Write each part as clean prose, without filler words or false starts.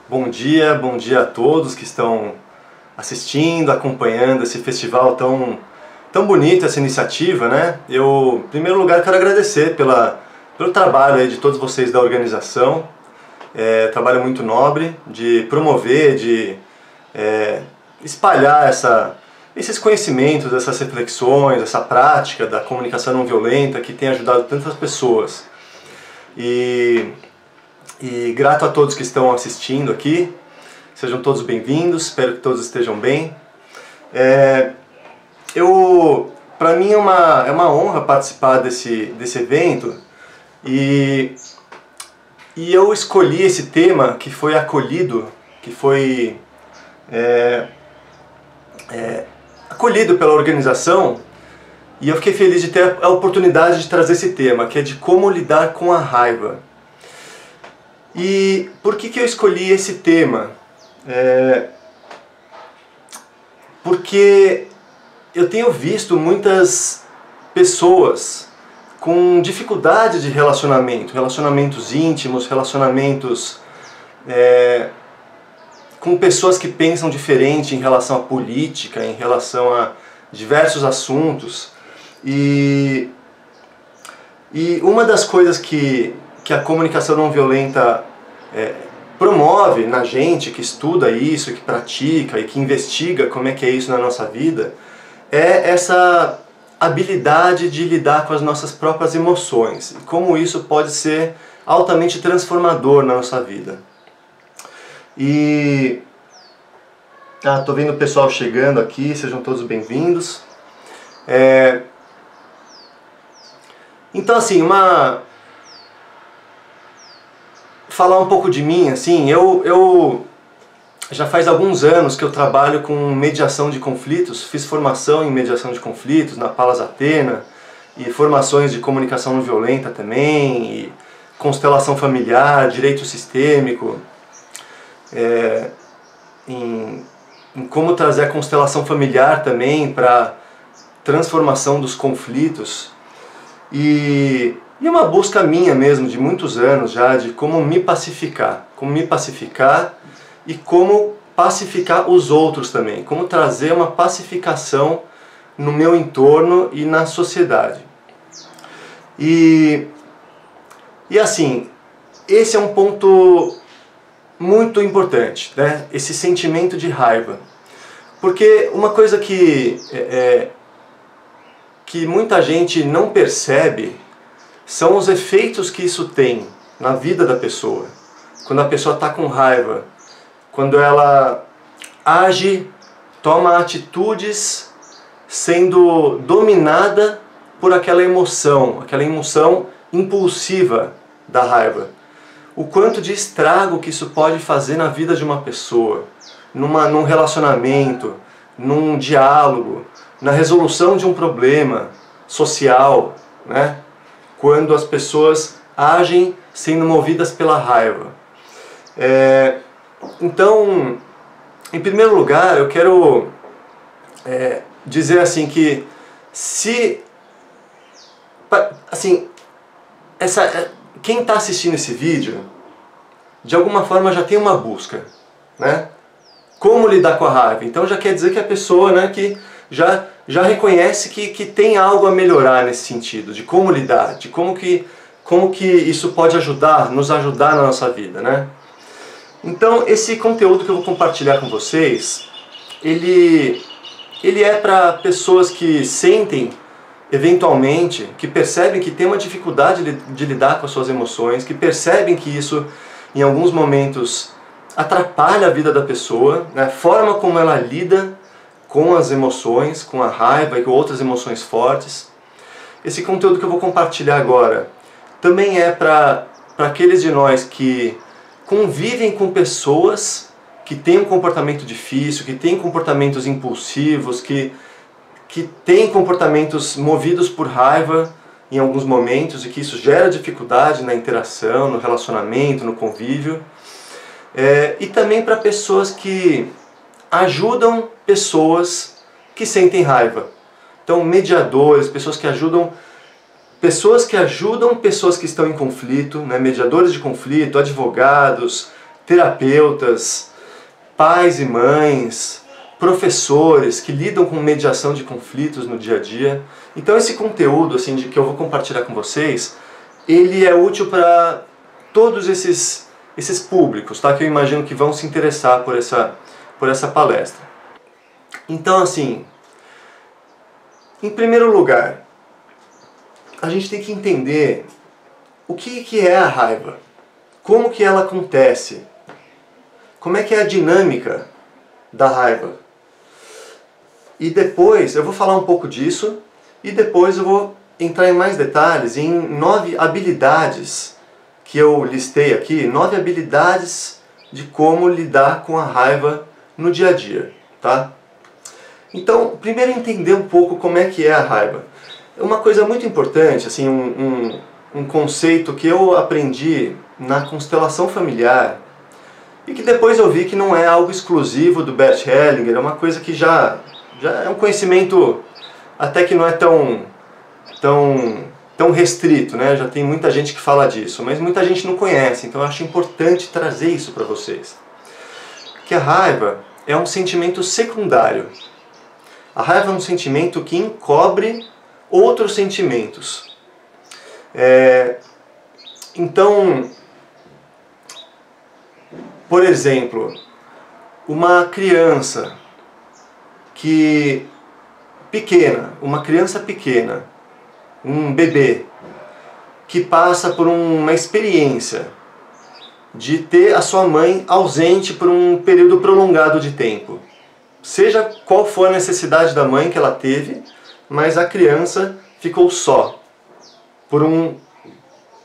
Bom dia a todos que estão assistindo, acompanhando esse festival tão bonito, essa iniciativa, né? Eu, em primeiro lugar, quero agradecer pelo trabalho aí de todos vocês da organização. Trabalho muito nobre de promover, de espalhar esses conhecimentos, essas reflexões, essa prática da comunicação não violenta que tem ajudado tantas pessoas. E grato a todos que estão assistindo aqui, sejam todos bem-vindos, espero que todos estejam bem. Para mim é uma honra participar desse evento e eu escolhi esse tema que foi acolhido, acolhido pela organização, e eu fiquei feliz de ter a oportunidade de trazer esse tema, que é de como lidar com a raiva. E por que eu escolhi esse tema? Porque eu tenho visto muitas pessoas com dificuldade de relacionamentos íntimos, relacionamentos com pessoas que pensam diferente em relação à política, em relação a diversos assuntos. E uma das coisas que a comunicação não violenta promove na gente, que estuda isso, que pratica e que investiga como é que é isso na nossa vida, é essa habilidade de lidar com as nossas próprias emoções e como isso pode ser altamente transformador na nossa vida. Tô vendo o pessoal chegando aqui, sejam todos bem-vindos. Então, assim, falar um pouco de mim, assim, eu já faz alguns anos que eu trabalho com mediação de conflitos, fiz formação em mediação de conflitos na Palas Athena, e formações de comunicação não violenta também, e constelação familiar, direito sistêmico, em como trazer a constelação familiar também para transformação dos conflitos. E uma busca minha mesmo, de muitos anos já, de como me pacificar e como pacificar os outros também, como trazer uma pacificação no meu entorno e na sociedade. E assim, esse é um ponto muito importante, né? Esse sentimento de raiva. Porque uma coisa que muita gente não percebe são os efeitos que isso tem na vida da pessoa. Quando a pessoa está com raiva, quando ela age, toma atitudes sendo dominada por aquela emoção impulsiva da raiva. O quanto de estrago que isso pode fazer na vida de uma pessoa, num relacionamento, num diálogo, na resolução de um problema social, né? Quando as pessoas agem sendo movidas pela raiva. Então, em primeiro lugar, eu quero dizer assim que quem está assistindo esse vídeo, de alguma forma já tem uma busca, né? Como lidar com a raiva. Então já quer dizer que a pessoa, né, que já reconhece que tem algo a melhorar nesse sentido, de como lidar, de como que isso pode nos ajudar na nossa vida, né? Então esse conteúdo que eu vou compartilhar com vocês, ele é para pessoas que sentem, eventualmente, que percebem que tem uma dificuldade de lidar com as suas emoções, que percebem que isso, em alguns momentos, atrapalha a vida da pessoa, né? A forma como ela lida com as emoções, com a raiva e com outras emoções fortes. Esse conteúdo que eu vou compartilhar agora também é para aqueles de nós que convivem com pessoas que têm um comportamento difícil, que têm comportamentos impulsivos, que têm comportamentos movidos por raiva em alguns momentos e que isso gera dificuldade na interação, no relacionamento, no convívio. E também para pessoas que ajudam pessoas que sentem raiva. Então, mediadores, pessoas que ajudam pessoas que estão em conflito, né? Mediadores de conflito, advogados, terapeutas, pais e mães, professores que lidam com mediação de conflitos no dia a dia. Então esse conteúdo assim, que eu vou compartilhar com vocês, ele é útil para todos esses públicos, tá? Que eu imagino que vão se interessar por essa palestra. Então assim, em primeiro lugar, a gente tem que entender o que é a raiva, como que ela acontece, como é que é a dinâmica da raiva. E depois eu vou falar um pouco disso e depois eu vou entrar em mais detalhes em 9 habilidades que eu listei aqui, 9 habilidades de como lidar com a raiva no dia a dia, tá? Então, primeiro entender um pouco como é que é a raiva. Uma coisa muito importante, assim, um conceito que eu aprendi na constelação familiar e que depois eu vi que não é algo exclusivo do Bert Hellinger, é uma coisa que já é um conhecimento até que não é tão restrito, né? Já tem muita gente que fala disso, mas muita gente não conhece, então eu acho importante trazer isso para vocês. Que a raiva é um sentimento secundário. A raiva é um sentimento que encobre outros sentimentos. Então, por exemplo, uma criança uma criança pequena, um bebê, que passa por uma experiência de ter a sua mãe ausente por um período prolongado de tempo. Seja qual for a necessidade da mãe que ela teve, mas a criança ficou só por um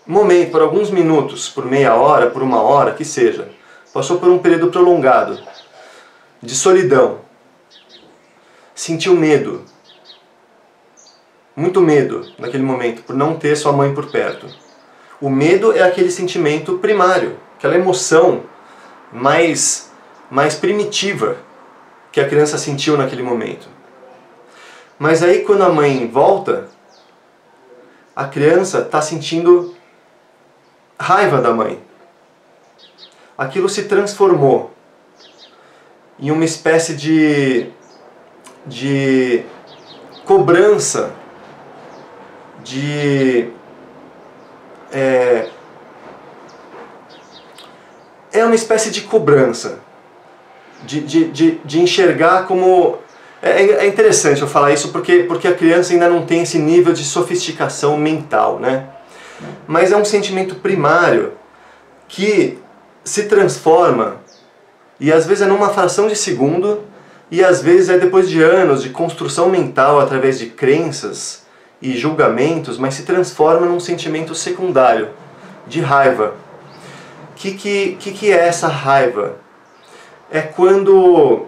momento, por alguns minutos, por meia hora, por uma hora, que seja. Passou por um período prolongado de solidão. Sentiu medo. Muito medo naquele momento, por não ter sua mãe por perto. O medo é aquele sentimento primário, aquela emoção mais primitiva que a criança sentiu naquele momento. Mas aí quando a mãe volta, a criança está sentindo raiva da mãe. Aquilo se transformou em uma espécie de cobrança, é uma espécie de cobrança, de enxergar como... É interessante eu falar isso porque a criança ainda não tem esse nível de sofisticação mental, né? Mas é um sentimento primário que se transforma, e às vezes é numa fração de segundo, e às vezes é depois de anos de construção mental através de crenças e julgamentos, mas se transforma num sentimento secundário, de raiva. O que é essa raiva? É quando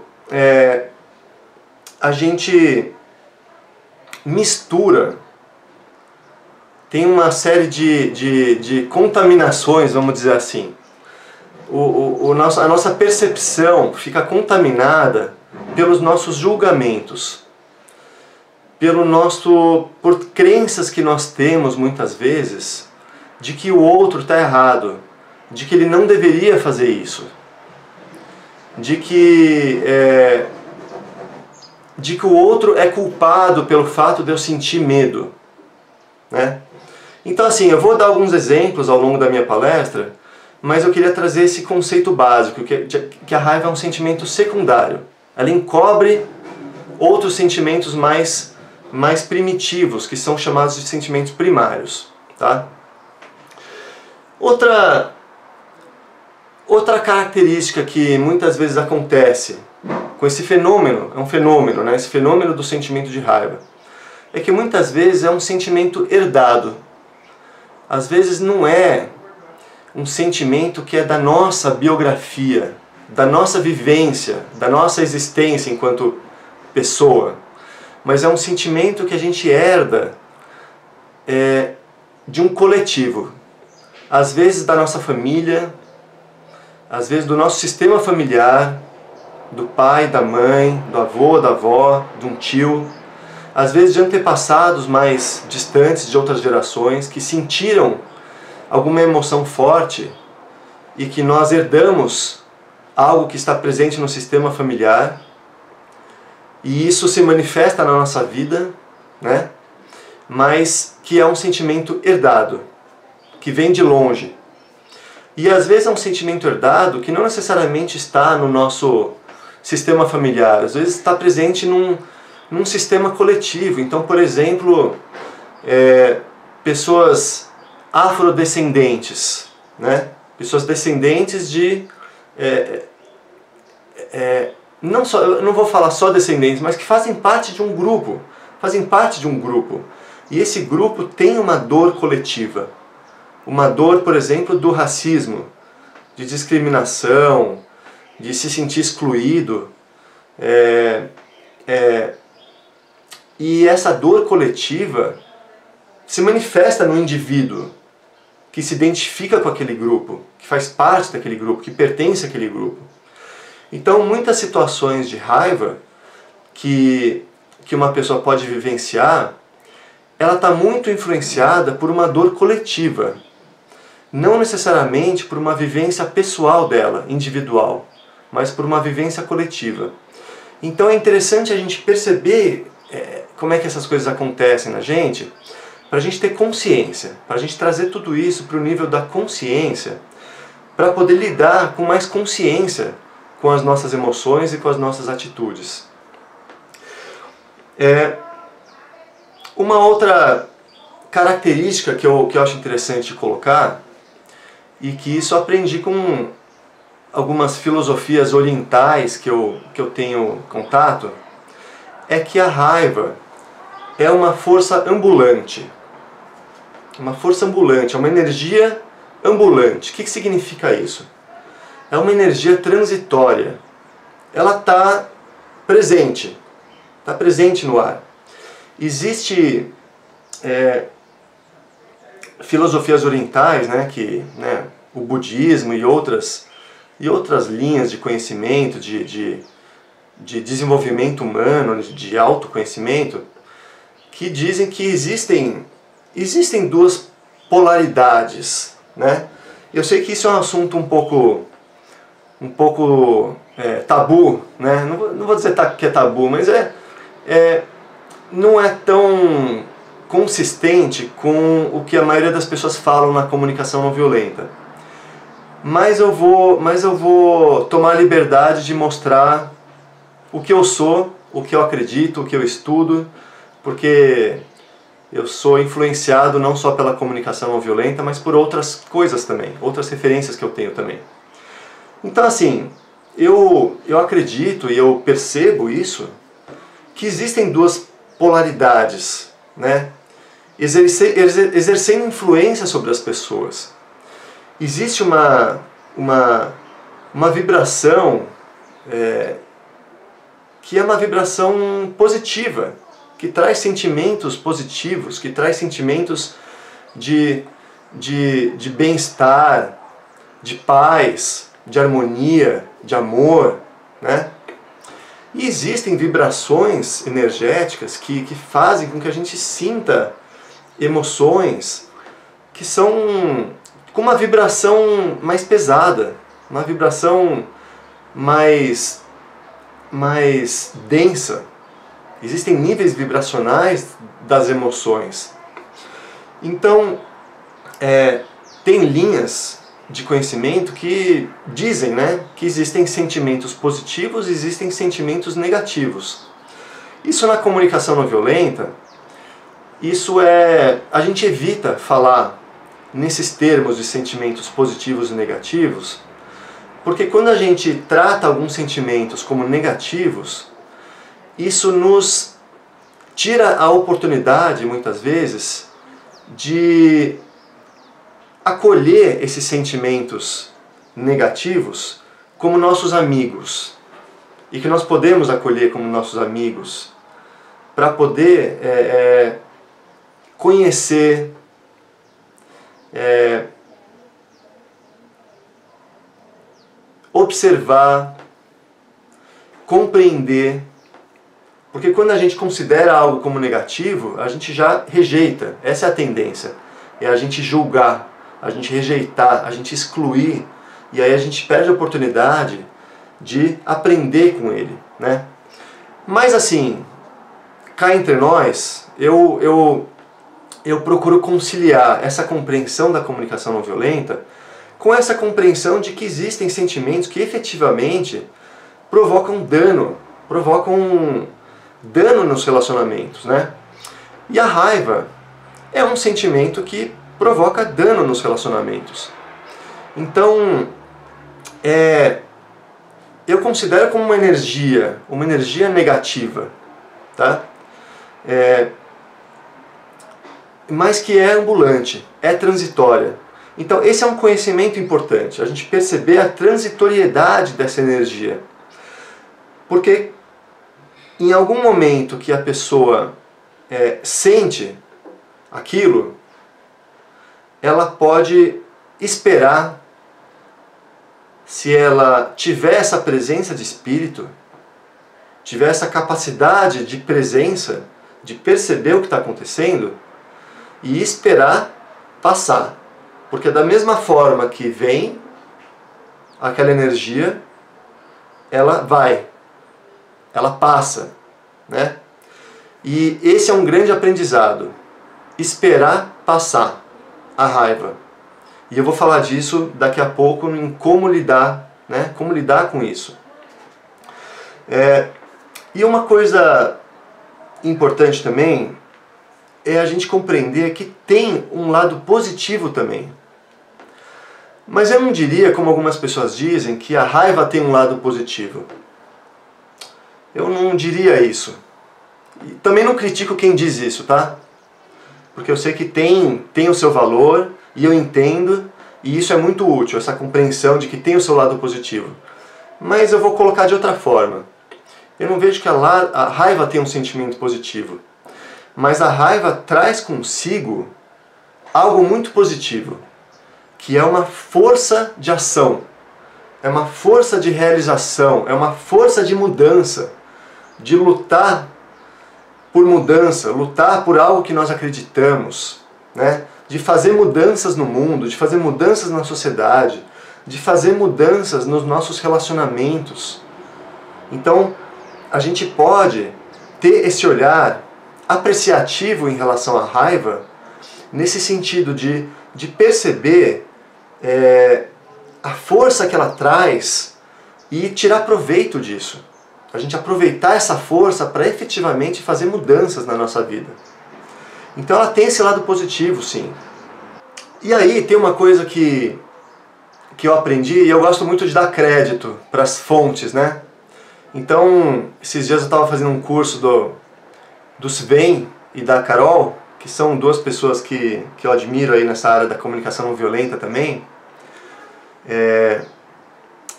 a gente mistura, tem uma série de contaminações, vamos dizer assim. A nossa percepção fica contaminada pelos nossos julgamentos, por crenças que nós temos muitas vezes de que o outro está errado, de que ele não deveria fazer isso, de que o outro é culpado pelo fato de eu sentir medo, né? Então assim, eu vou dar alguns exemplos ao longo da minha palestra, mas eu queria trazer esse conceito básico, que a raiva é um sentimento secundário. Ela encobre outros sentimentos mais primitivos, que são chamados de sentimentos primários, tá? Outra característica que muitas vezes acontece com esse fenômeno, é um fenômeno, né? Esse fenômeno do sentimento de raiva, é que muitas vezes é um sentimento herdado. Às vezes não é um sentimento que é da nossa biografia, da nossa vivência, da nossa existência enquanto pessoa, mas é um sentimento que a gente herda de um coletivo. Às vezes da nossa família, às vezes do nosso sistema familiar, do pai, da mãe, do avô, da avó, de um tio, às vezes de antepassados mais distantes de outras gerações que sentiram alguma emoção forte e que nós herdamos algo que está presente no sistema familiar, e isso se manifesta na nossa vida, né? Mas que é um sentimento herdado, que vem de longe. E às vezes é um sentimento herdado que não necessariamente está no nosso sistema familiar, às vezes está presente num sistema coletivo. Então, por exemplo, pessoas afrodescendentes, né? Pessoas descendentes de... não só, eu não vou falar só descendentes, mas que fazem parte de um grupo. E esse grupo tem uma dor coletiva. Uma dor, por exemplo, do racismo, de discriminação, de se sentir excluído. E essa dor coletiva se manifesta no indivíduo que se identifica com aquele grupo, que faz parte daquele grupo, que pertence àquele grupo. Então, muitas situações de raiva que uma pessoa pode vivenciar, ela está muito influenciada por uma dor coletiva, não necessariamente por uma vivência pessoal dela, individual, mas por uma vivência coletiva. Então é interessante a gente perceber como é que essas coisas acontecem na gente, para a gente ter consciência, para a gente trazer tudo isso para o nível da consciência, para poder lidar com mais consciência com as nossas emoções e com as nossas atitudes. Uma outra característica que eu acho interessante colocar, e que isso eu aprendi com algumas filosofias orientais que eu tenho contato, é que a raiva é uma força ambulante. Uma força ambulante, é uma energia ambulante. O que significa isso? É uma energia transitória. Ela está presente no ar. Existe filosofias orientais, né, o budismo e outras linhas de conhecimento, de desenvolvimento humano, de autoconhecimento, que dizem que existem duas polaridades, né? Eu sei que isso é um assunto um pouco tabu, né? Não vou dizer que é tabu, mas não é tão consistente com o que a maioria das pessoas falam na comunicação não violenta. Mas eu vou tomar a liberdade de mostrar o que eu sou, o que eu acredito, o que eu estudo, porque eu sou influenciado não só pela comunicação não violenta, mas por outras coisas também, outras referências que eu tenho também. Então, assim, eu acredito e eu percebo isso, que existem duas polaridades, né? Exercendo influência sobre as pessoas. Existe uma vibração que é uma vibração positiva, que traz sentimentos positivos, que traz sentimentos de bem-estar, de paz, de harmonia, de amor, né? E existem vibrações energéticas que fazem com que a gente sinta emoções que são com uma vibração mais pesada, uma vibração mais densa. Existem níveis vibracionais das emoções. Então, tem linhas de conhecimento que dizem, né, que existem sentimentos positivos e existem sentimentos negativos. Isso na comunicação não violenta, a gente evita falar nesses termos de sentimentos positivos e negativos, porque quando a gente trata alguns sentimentos como negativos, isso nos tira a oportunidade, muitas vezes, de acolher esses sentimentos negativos como nossos amigos, e que nós podemos acolher como nossos amigos para poder conhecer, observar, compreender. Porque quando a gente considera algo como negativo, a gente já rejeita. Essa é a tendência. É a gente julgar, a gente rejeitar, a gente excluir E aí a gente perde a oportunidade de aprender com ele, né? Mas assim, cá entre nós, eu procuro conciliar essa compreensão da comunicação não violenta com essa compreensão de que existem sentimentos que efetivamente provocam dano nos relacionamentos, né? E a raiva é um sentimento que provoca dano nos relacionamentos. Então, eu considero como uma energia negativa, tá? Mas que é ambulante, é transitória. Então esse é um conhecimento importante, a gente perceber a transitoriedade dessa energia. Porque em algum momento que a pessoa sente aquilo, ela pode esperar, se ela tiver essa presença de espírito, tiver essa capacidade de presença, de perceber o que está acontecendo, e esperar passar. Porque da mesma forma que vem aquela energia, ela passa, né? E esse é um grande aprendizado, esperar passar a raiva. E eu vou falar disso daqui a pouco em como lidar, né? Como lidar com isso. E uma coisa importante também é a gente compreender que tem um lado positivo também. Mas eu não diria, como algumas pessoas dizem, que a raiva tem um lado positivo. Eu não diria isso. E também não critico quem diz isso, tá? Porque eu sei que tem o seu valor, e eu entendo, e isso é muito útil, essa compreensão de que tem o seu lado positivo. Mas eu vou colocar de outra forma. Eu não vejo que a raiva tem um sentimento positivo. Mas a raiva traz consigo algo muito positivo, que é uma força de ação, é uma força de realização, é uma força de mudança, de lutar por mudança, lutar por algo que nós acreditamos, né? De fazer mudanças no mundo, de fazer mudanças na sociedade, de fazer mudanças nos nossos relacionamentos. Então, a gente pode ter esse olhar apreciativo em relação à raiva, nesse sentido de perceber a força que ela traz e tirar proveito disso. A gente aproveitar essa força para efetivamente fazer mudanças na nossa vida. Então ela tem esse lado positivo, sim. E aí tem uma coisa que eu aprendi, e eu gosto muito de dar crédito para as fontes, né? Então, esses dias eu estava fazendo um curso do Sven e da Carol, que são duas pessoas que eu admiro aí nessa área da comunicação não violenta também.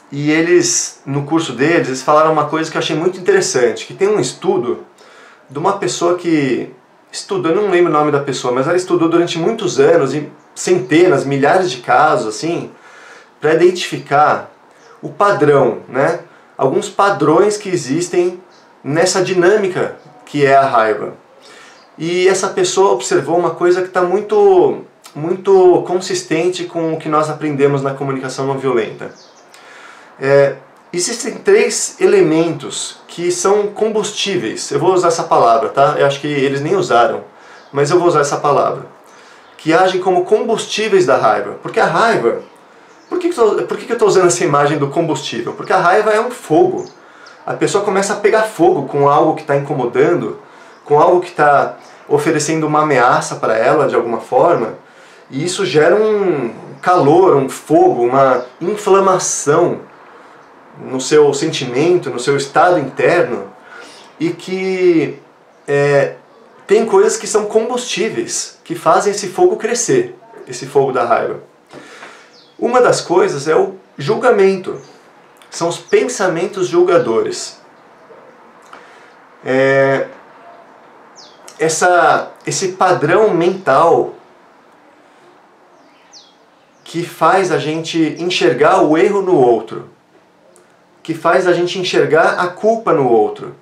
E eles, no curso deles, eles falaram uma coisa que eu achei muito interessante, que tem um estudo de uma pessoa que estudou, eu não lembro o nome da pessoa, mas ela estudou durante muitos anos, e centenas, milhares de casos, assim, para identificar o padrão, né? Alguns padrões que existem nessa dinâmica que é a raiva. E essa pessoa observou uma coisa que está muito consistente com o que nós aprendemos na comunicação não violenta. Existem 3 elementos que são combustíveis. Eu vou usar essa palavra, tá? Eu acho que eles nem usaram, mas eu vou usar essa palavra. Que agem como combustíveis da raiva. Porque a raiva... Por que eu estou usando essa imagem do combustível? Porque a raiva é um fogo. A pessoa começa a pegar fogo com algo que está incomodando, com algo que está oferecendo uma ameaça para ela de alguma forma, e isso gera um calor, um fogo, uma inflamação no seu sentimento, no seu estado interno, e que tem coisas que são combustíveis, que fazem esse fogo crescer, esse fogo da raiva. Uma das coisas é o julgamento, são os pensamentos julgadores. Esse padrão mental que faz a gente enxergar o erro no outro, que faz a gente enxergar a culpa no outro,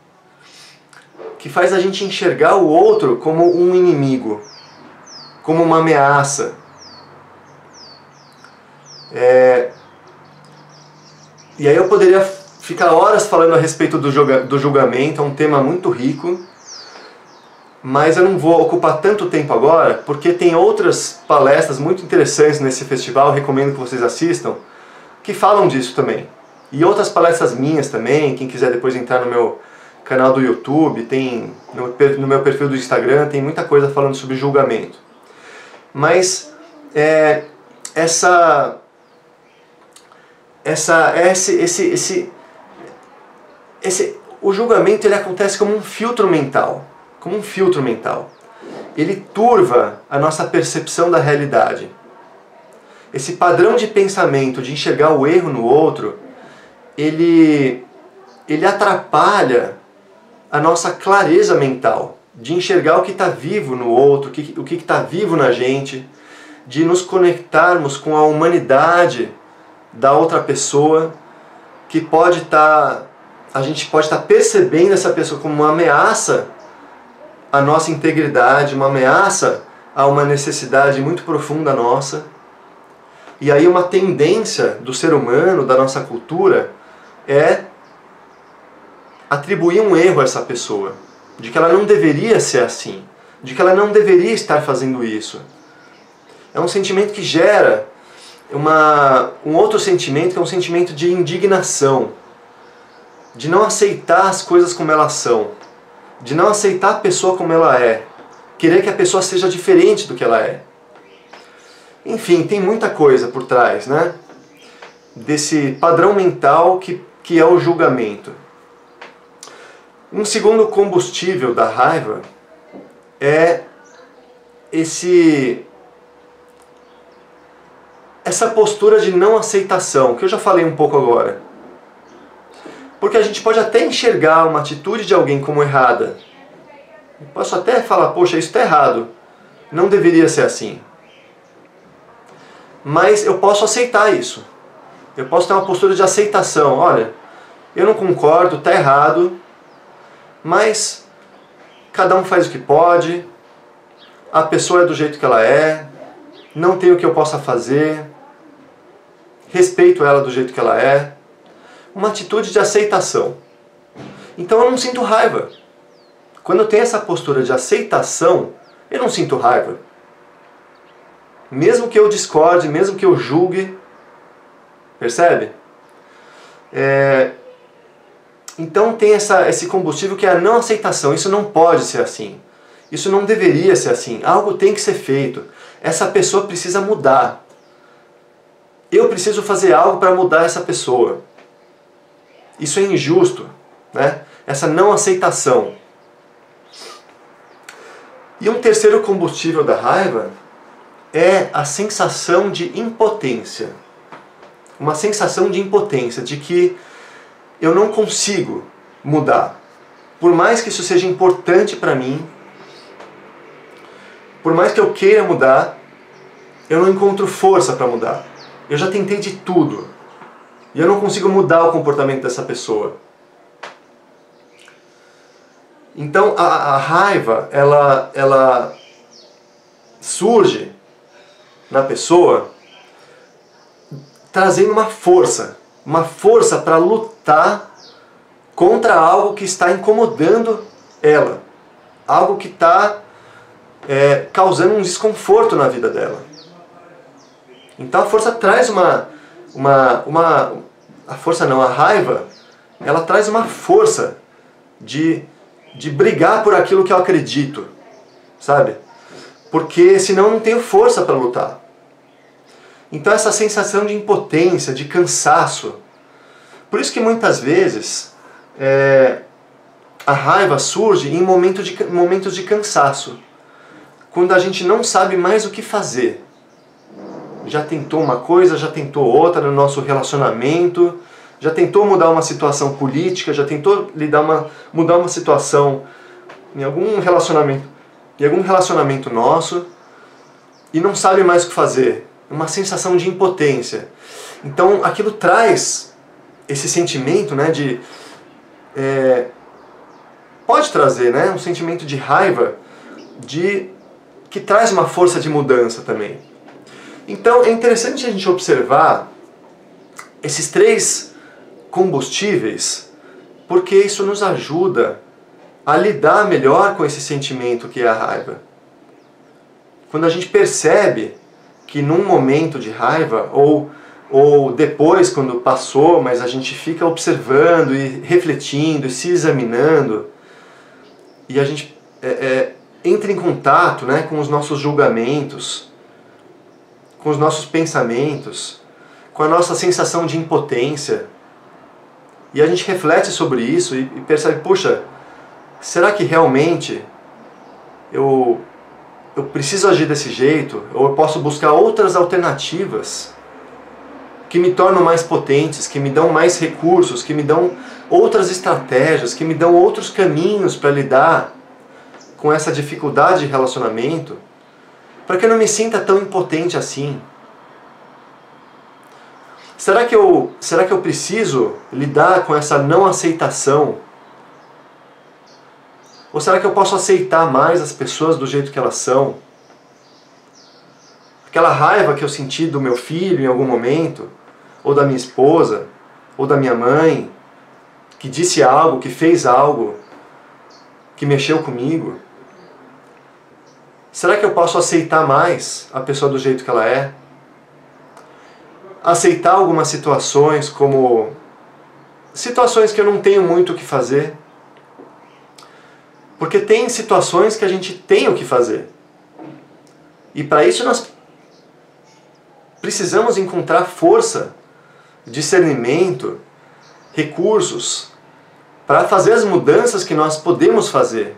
que faz a gente enxergar o outro como um inimigo, como uma ameaça. E aí eu poderia ficar horas falando a respeito do julgamento, é um tema muito rico, mas eu não vou ocupar tanto tempo agora, porque tem outras palestras muito interessantes nesse festival, recomendo que vocês assistam, que falam disso também. E outras palestras minhas também, quem quiser depois entrar no meu canal do YouTube, tem no meu perfil do Instagram, tem muita coisa falando sobre julgamento. Mas o julgamento ele acontece como um filtro mental. Como um filtro mental. Ele turva a nossa percepção da realidade. Esse padrão de pensamento, de enxergar o erro no outro, ele atrapalha a nossa clareza mental, de enxergar o que está vivo no outro, o que está vivo na gente, de nos conectarmos com a humanidade da outra pessoa, que a gente pode estar percebendo essa pessoa como uma ameaça à nossa integridade, uma ameaça a uma necessidade muito profunda nossa. E aí uma tendência do ser humano, da nossa cultura, é atribuir um erro a essa pessoa, de que ela não deveria ser assim, de que ela não deveria estar fazendo isso. É um sentimento que gera um outro sentimento, que é um sentimento de indignação, de não aceitar as coisas como elas são, de não aceitar a pessoa como ela é, querer que a pessoa seja diferente do que ela é. Enfim, tem muita coisa por trás, né, desse padrão mental que é o julgamento. Um segundo combustível da raiva é essa postura de não aceitação, que eu já falei um pouco agora. Porque a gente pode até enxergar uma atitude de alguém como errada. Eu posso até falar, poxa, isso está errado, não deveria ser assim. Mas eu posso aceitar isso. Eu posso ter uma postura de aceitação. Olha, eu não concordo, está errado, mas cada um faz o que pode, a pessoa é do jeito que ela é, não tem o que eu possa fazer, respeito ela do jeito que ela é. Uma atitude de aceitação. Então eu não sinto raiva. Quando eu tenho essa postura de aceitação, eu não sinto raiva. Mesmo que eu discorde, mesmo que eu julgue, percebe? Então tem esse combustível que é a não aceitação. Isso não pode ser assim. Isso não deveria ser assim. Algo tem que ser feito. Essa pessoa precisa mudar. Eu preciso fazer algo para mudar essa pessoa. Isso é injusto, né? Essa não aceitação. E um terceiro combustível da raiva é a sensação de impotência. Uma sensação de impotência, de que eu não consigo mudar. Por mais que isso seja importante para mim, por mais que eu queira mudar, eu não encontro força para mudar. Eu já tentei de tudo. E eu não consigo mudar o comportamento dessa pessoa. Então a raiva, ela surge na pessoa trazendo uma força para lutar contra algo que está incomodando ela. Algo que está causando um desconforto na vida dela. Então a força traz a raiva, ela traz uma força de brigar por aquilo que eu acredito, sabe? Porque senão eu não tenho força para lutar. Então essa sensação de impotência, de cansaço. Por isso que muitas vezes a raiva surge em momentos de cansaço. Quando a gente não sabe mais o que fazer. Já tentou uma coisa, já tentou outra no nosso relacionamento, já tentou mudar uma situação política, já tentou mudar uma situação em algum relacionamento nosso e não sabe mais o que fazer. Uma sensação de impotência. Então aquilo traz esse sentimento, né, pode trazer, né, um sentimento de raiva que traz uma força de mudança também. Então é interessante a gente observar esses três combustíveis, porque isso nos ajuda a lidar melhor com esse sentimento que é a raiva. Quando a gente percebe que num momento de raiva, ou depois quando passou, mas a gente fica observando e refletindo e se examinando, e a gente entra em contato, né, com os nossos julgamentos, com os nossos pensamentos, com a nossa sensação de impotência, e a gente reflete sobre isso e percebe, puxa, será que realmente eu preciso agir desse jeito? Ou eu posso buscar outras alternativas que me tornam mais potentes, que me dão mais recursos, que me dão outras estratégias, que me dão outros caminhos para lidar com essa dificuldade de relacionamento, para que eu não me sinta tão impotente assim? Será que eu preciso lidar com essa não aceitação? Ou será que eu posso aceitar mais as pessoas do jeito que elas são? Aquela raiva que eu senti do meu filho em algum momento, ou da minha esposa, ou da minha mãe, que disse algo, que fez algo, que mexeu comigo. Será que eu posso aceitar mais a pessoa do jeito que ela é? Aceitar algumas situações como situações que eu não tenho muito o que fazer. Porque tem situações que a gente tem o que fazer. E para isso nós precisamos encontrar força, discernimento, recursos para fazer as mudanças que nós podemos fazer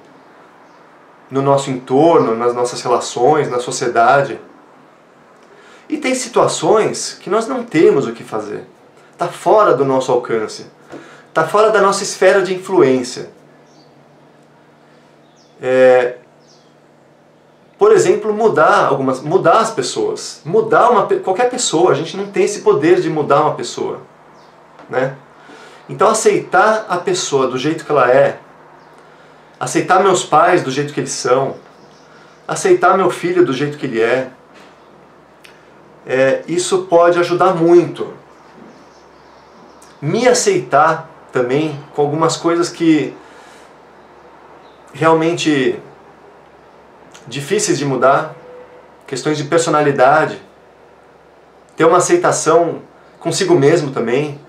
no nosso entorno, nas nossas relações, na sociedade. E tem situações que nós não temos o que fazer. Está fora do nosso alcance. Está fora da nossa esfera de influência. Por exemplo, mudar as pessoas. Qualquer pessoa. A gente não tem esse poder de mudar uma pessoa, né? Então aceitar a pessoa do jeito que ela é, aceitar meus pais do jeito que eles são, aceitar meu filho do jeito que ele isso pode ajudar muito. Me aceitar também com algumas coisas que realmente difíceis de mudar, questões de personalidade, ter uma aceitação consigo mesmo também.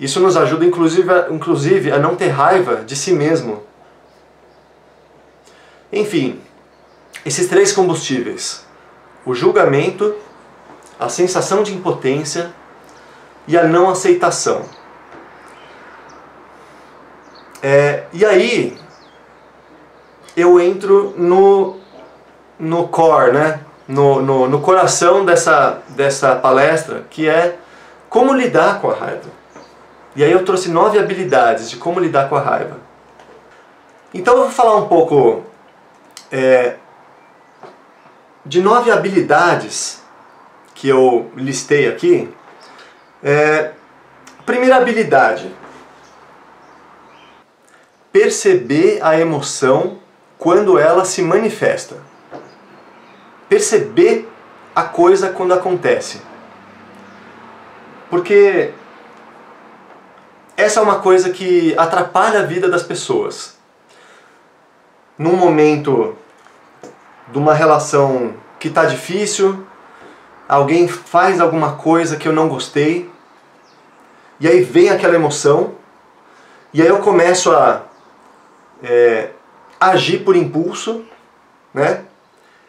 Isso nos ajuda inclusive a não ter raiva de si mesmo. Enfim, esses 3 combustíveis: o julgamento, a sensação de impotência e a não aceitação. E aí eu entro no core, né? no coração dessa palestra, que é como lidar com a raiva. E aí eu trouxe 9 habilidades de como lidar com a raiva. Então eu vou falar um pouco de 9 habilidades que eu listei aqui. Primeira habilidade: perceber a emoção quando ela se manifesta. Perceber a coisa quando acontece. Porque essa é uma coisa que atrapalha a vida das pessoas. Num momento de uma relação que está difícil, alguém faz alguma coisa que eu não gostei, e aí vem aquela emoção, e aí eu começo a agir por impulso, né?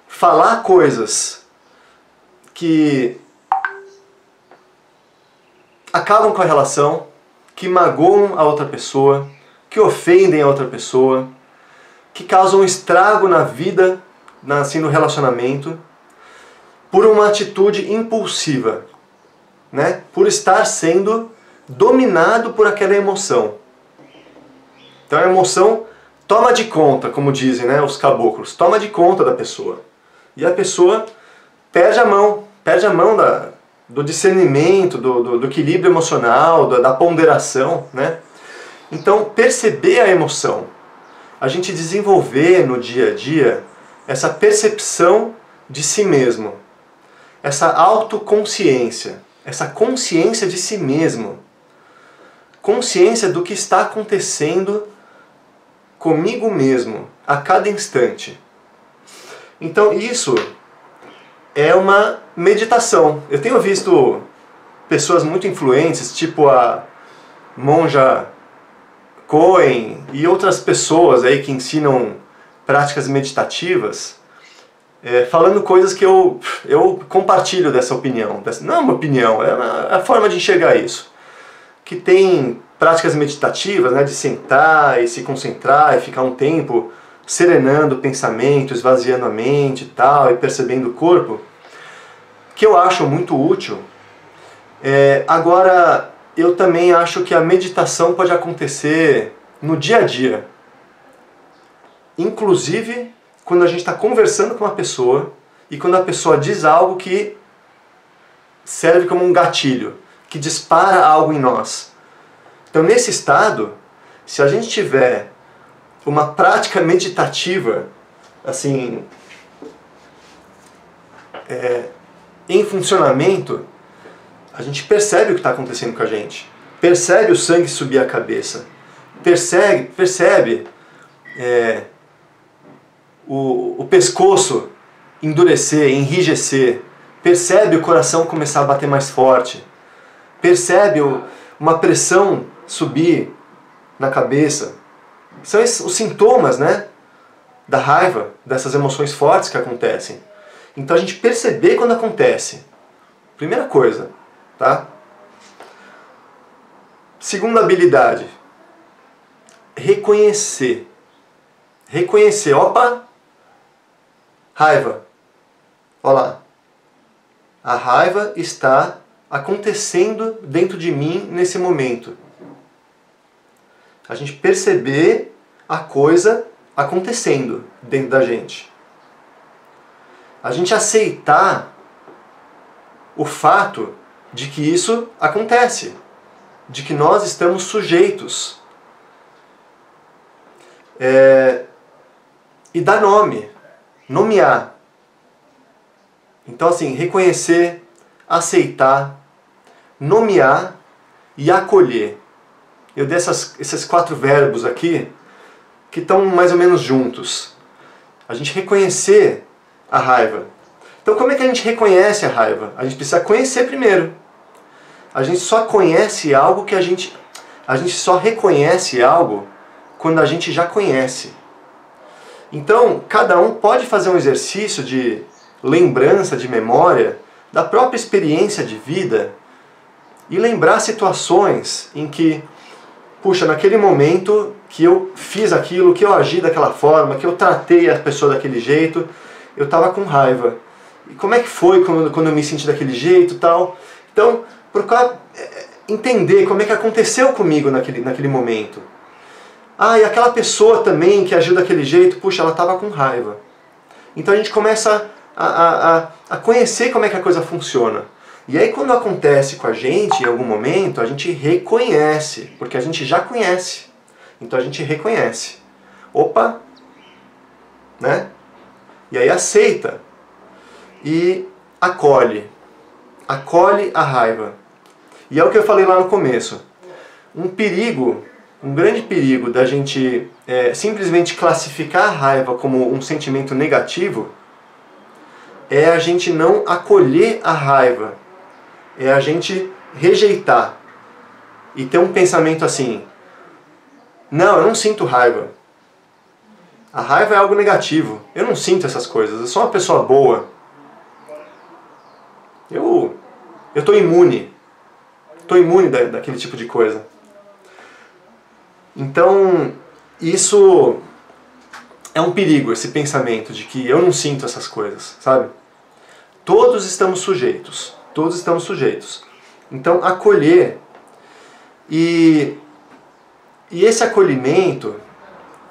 Falar coisas que acabam com a relação, que magoam a outra pessoa, que ofendem a outra pessoa, que causam um estrago na vida, assim, no relacionamento, por uma atitude impulsiva, né? Por estar sendo dominado por aquela emoção. Então a emoção toma de conta, como dizem, né, os caboclos, toma de conta da pessoa. E a pessoa perde a mão do discernimento, do equilíbrio emocional, da ponderação, né? Então, perceber a emoção, a gente desenvolver no dia a dia essa percepção de si mesmo, essa autoconsciência. essa consciência de si mesmo, consciência do que está acontecendo comigo mesmo, a cada instante. Então isso é uma meditação. Eu tenho visto pessoas muito influentes, tipo a Monja Coen e outras pessoas aí que ensinam práticas meditativas, falando coisas que eu compartilho dessa opinião. Não é uma opinião, é a forma de enxergar isso. Que tem práticas meditativas, né, de sentar e se concentrar e ficar um tempo serenando o pensamento, esvaziando a mente e tal, e percebendo o corpo, que eu acho muito útil. Agora, eu também acho que a meditação pode acontecer no dia a dia. Inclusive, quando a gente está conversando com uma pessoa e quando a pessoa diz algo que serve como um gatilho, que dispara algo em nós. Então, nesse estado, se a gente tiver uma prática meditativa, assim, em funcionamento, a gente percebe o que está acontecendo com a gente. Percebe o sangue subir a cabeça. Percebe o pescoço endurecer, enrijecer. Percebe o coração começar a bater mais forte. Percebe uma pressão subir na cabeça. São os sintomas, né, da raiva, dessas emoções fortes que acontecem. Então a gente perceber quando acontece. Primeira coisa, tá? Segunda habilidade. Reconhecer. Reconhecer. Opa! Raiva. Olha lá. A raiva está acontecendo dentro de mim nesse momento. A gente perceber a coisa acontecendo dentro da gente. A gente aceitar o fato de que isso acontece, de que nós estamos sujeitos. E dar nome, nomear. Então assim, reconhecer, aceitar, nomear e acolher. Eu dei esses 4 verbos aqui que estão mais ou menos juntos. A gente reconhecer a raiva. Então como é que a gente reconhece a raiva? A gente precisa conhecer primeiro. A gente só conhece algo que a gente só reconhece algo quando a gente já conhece. Então cada um pode fazer um exercício de lembrança, de memória, da própria experiência de vida e lembrar situações em que, puxa, naquele momento que eu fiz aquilo, que eu agi daquela forma, que eu tratei a pessoa daquele jeito, eu estava com raiva. E como é que foi quando eu me senti daquele jeito e tal? Então, procurar entender como é que aconteceu comigo naquele momento. Ah, e aquela pessoa também que agiu daquele jeito, puxa, ela estava com raiva. Então a gente começa a conhecer como é que a coisa funciona. E aí quando acontece com a gente, em algum momento, a gente reconhece, porque a gente já conhece. Então a gente reconhece. Opa! Né? E aí aceita. E acolhe. Acolhe a raiva. E é o que eu falei lá no começo. Um grande perigo da gente simplesmente classificar a raiva como um sentimento negativo é a gente não acolher a raiva. É a gente rejeitar. E ter um pensamento assim: não, eu não sinto raiva. A raiva é algo negativo. Eu não sinto essas coisas. Eu sou uma pessoa boa. Eu estou imune. Estou imune daquele tipo de coisa. Então, isso é um perigo, esse pensamento de que eu não sinto essas coisas, sabe? Todos estamos sujeitos. Todos estamos sujeitos. Então, acolher. E esse acolhimento,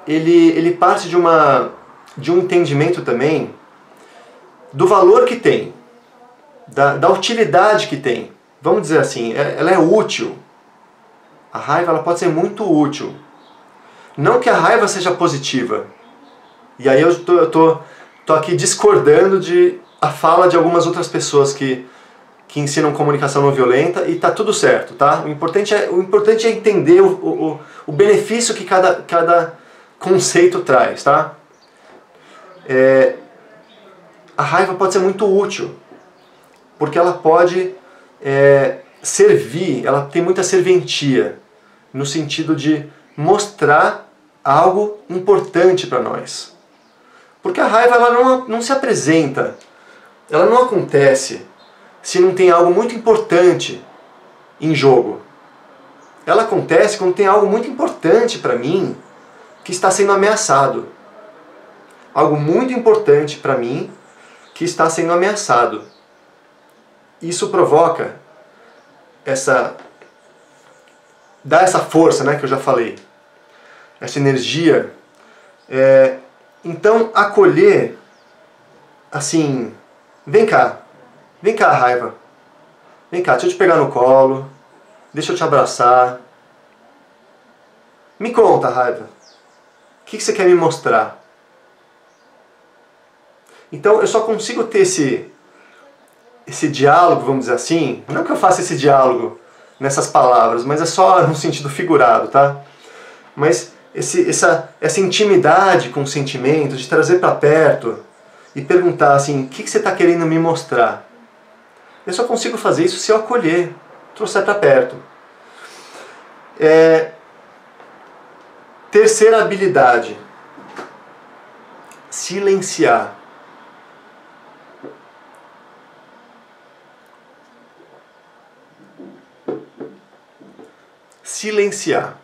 ele parte de um entendimento também do valor que tem, da utilidade que tem. Vamos dizer assim, ela é útil. A raiva ela pode ser muito útil. Não que a raiva seja positiva. E aí eu tô aqui discordando a fala de algumas outras pessoas que que ensinam comunicação não violenta e tá tudo certo, tá? O importante é entender o benefício que cada conceito traz, tá? A raiva pode ser muito útil, porque ela pode servir, ela tem muita serventia, no sentido de mostrar algo importante para nós. Porque a raiva ela não se apresenta, ela não acontece se não tem algo muito importante em jogo. Ela acontece quando tem algo muito importante para mim que está sendo ameaçado. Algo muito importante para mim que está sendo ameaçado. Isso provoca dá essa força, né, que eu já falei, essa energia. Então, acolher, assim, vem cá, raiva, vem cá, deixa eu te pegar no colo, deixa eu te abraçar. Me conta, raiva, o que você quer me mostrar? Então, eu só consigo ter esse diálogo, vamos dizer assim, não que eu faça esse diálogo nessas palavras, mas é só no sentido figurado, tá? Mas essa intimidade com o sentimento, de trazer para perto e perguntar assim, o que você está querendo me mostrar? Eu só consigo fazer isso se eu acolher, trouxer para perto. Terceira habilidade, silenciar. Silenciar.